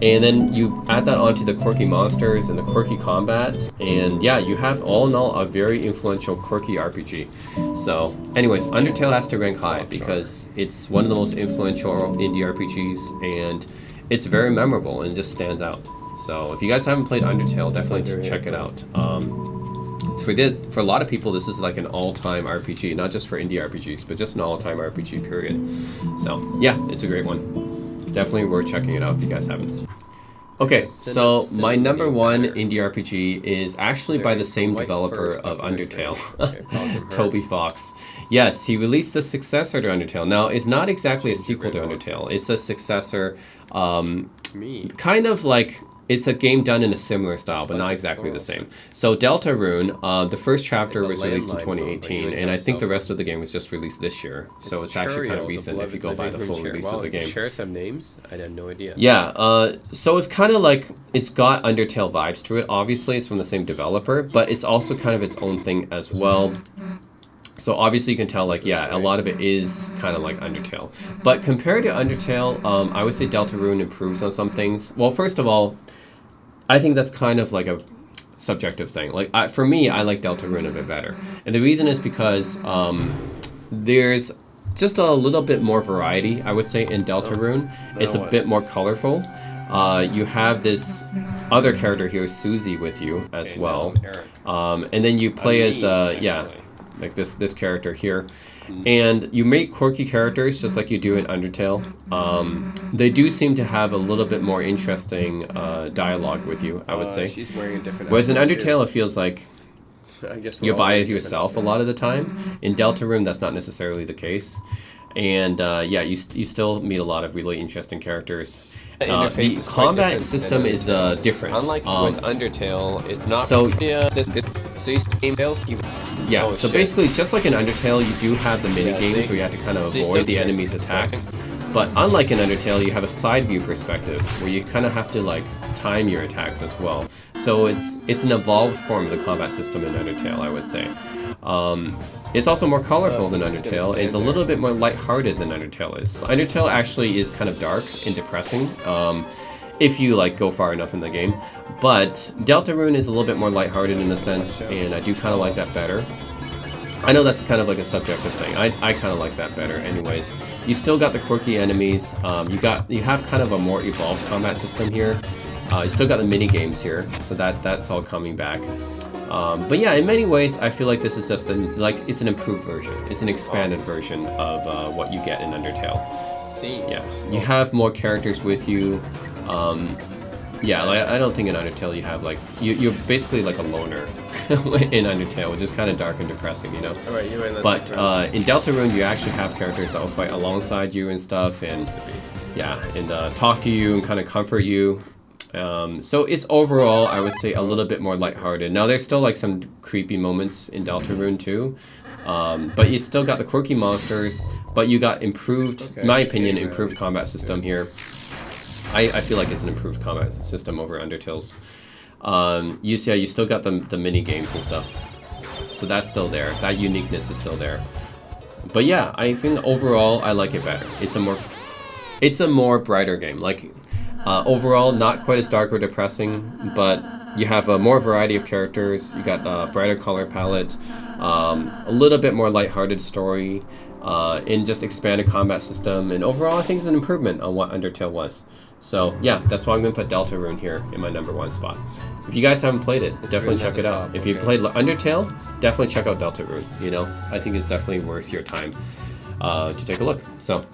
and then you add that onto the quirky monsters and the quirky combat, and yeah, you have all in all a very influential quirky RPG. So, anyways, Undertale has to rank high because it's one of the most influential indie RPGs, and it's very memorable and just stands out. So if you guys haven't played Undertale, definitely check it out. For a lot of people, this is like an all-time RPG, not just for indie RPGs, but just an all-time RPG period. So yeah, it's a great one. Definitely worth checking it out if you guys haven't. Okay, so my number one indie RPG is actually by the same developer of Undertale, Toby Fox. Yes, he released the successor to Undertale. Now, it's not exactly a sequel to Undertale. It's a successor, Me. kind of like it's a game done in a similar style, but not exactly the same. So Deltarune, the first chapter It's a was released in landline phone, but you 2018, would and I have think the cell rest of the game was just released this year. So it's actually kind of recent if you go by the full release of the game. Shares have names? I had no idea. Yeah, so it's kind of like, it's got Undertale vibes to it. Obviously, it's from the same developer, but it's also kind of its own thing as well. So obviously you can tell, like, yeah, a lot of it is kind of like Undertale. But compared to Undertale, I would say Deltarune improves on some things. Well, first of all, I think that's kind of like a subjective thing. Like, for me, I like Deltarune a bit better. And the reason is because there's just a little bit more variety, I would say, in Deltarune. It's a bit more colorful. You have this other character here, Susie, with you as well. And then you play as, like this character here. And you make quirky characters just like you do in Undertale. They do seem to have a little bit more interesting dialogue with you, I would say. She's wearing a different Whereas in outfit, too. Undertale, it feels like I guess you're by yourself a lot of the time. In Deltarune, that's not necessarily the case. And yeah, you still meet a lot of really interesting characters. The combat system is different. Unlike with Undertale, it's not. So- Yeah, Oh, so shit. basically, just like in Undertale, you do have the mini Yeah, games see? where you have to kind of See, avoid still the checks enemy's expecting. attacks. But unlike in Undertale, you have a side view perspective where you kind of have to like time your attacks as well. So it's an evolved form of the combat system in Undertale, I would say. It's also more colorful than just gonna Undertale. stand It's a there. little bit more lighthearted than Undertale is. Undertale actually is kind of dark and depressing. If you like go far enough in the game, but Deltarune is a little bit more lighthearted in a sense, and I do kind of like that better. I know that's kind of like a subjective thing. I kind of like that better. Anyways, you still got the quirky enemies. You have kind of a more evolved combat system here. You still got the mini games here, so that's all coming back. But yeah, in many ways, I feel like this is just it's an improved version. It's an expanded version of what you get in Undertale. Yeah, you have more characters with you. Yeah, like, I don't think in Undertale you have like you're basically like a loner in Undertale, which is kind of dark and depressing, you know. Alright, you and But in Deltarune, you actually have characters that will fight alongside you and stuff, and yeah, and talk to you and kind of comfort you. So it's overall, I would say, a little bit more lighthearted. Now there's still like some creepy moments in Deltarune too, but you still got the quirky monsters. But you got improved, in my opinion, improved combat system here. I feel like it's an improved combat system over Undertale's. You still got the mini games and stuff, so that's still there. That uniqueness is still there. But yeah, I think overall I like it better. It's a more brighter game. Like overall, not quite as dark or depressing, but you have a more variety of characters. You got a brighter color palette, a little bit more lighthearted story. In just expanded combat system, and overall I think it's an improvement on what Undertale was. So yeah, that's why I'm going to put Deltarune here in my #1 spot. If you guys haven't played it, definitely check it out. If you played Undertale, definitely check out Deltarune. You know, I think it's definitely worth your time to take a look. So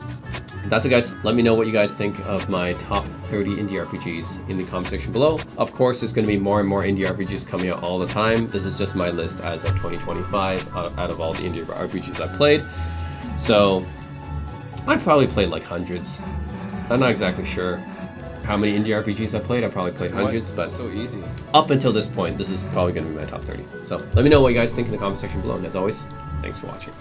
that's it, guys. Let me know what you guys think of my top 30 indie RPGs in the comment section below. Of course, there's going to be more and more indie RPGs coming out all the time. This is just my list as of 2025 out of all the indie RPGs I played. So I probably played like hundreds. I'm not exactly sure how many indie RPGs I played. I probably played hundreds, but so easy. up until this point, this is probably going to be my top 30. So let me know what you guys think in the comment section below. And as always, thanks for watching.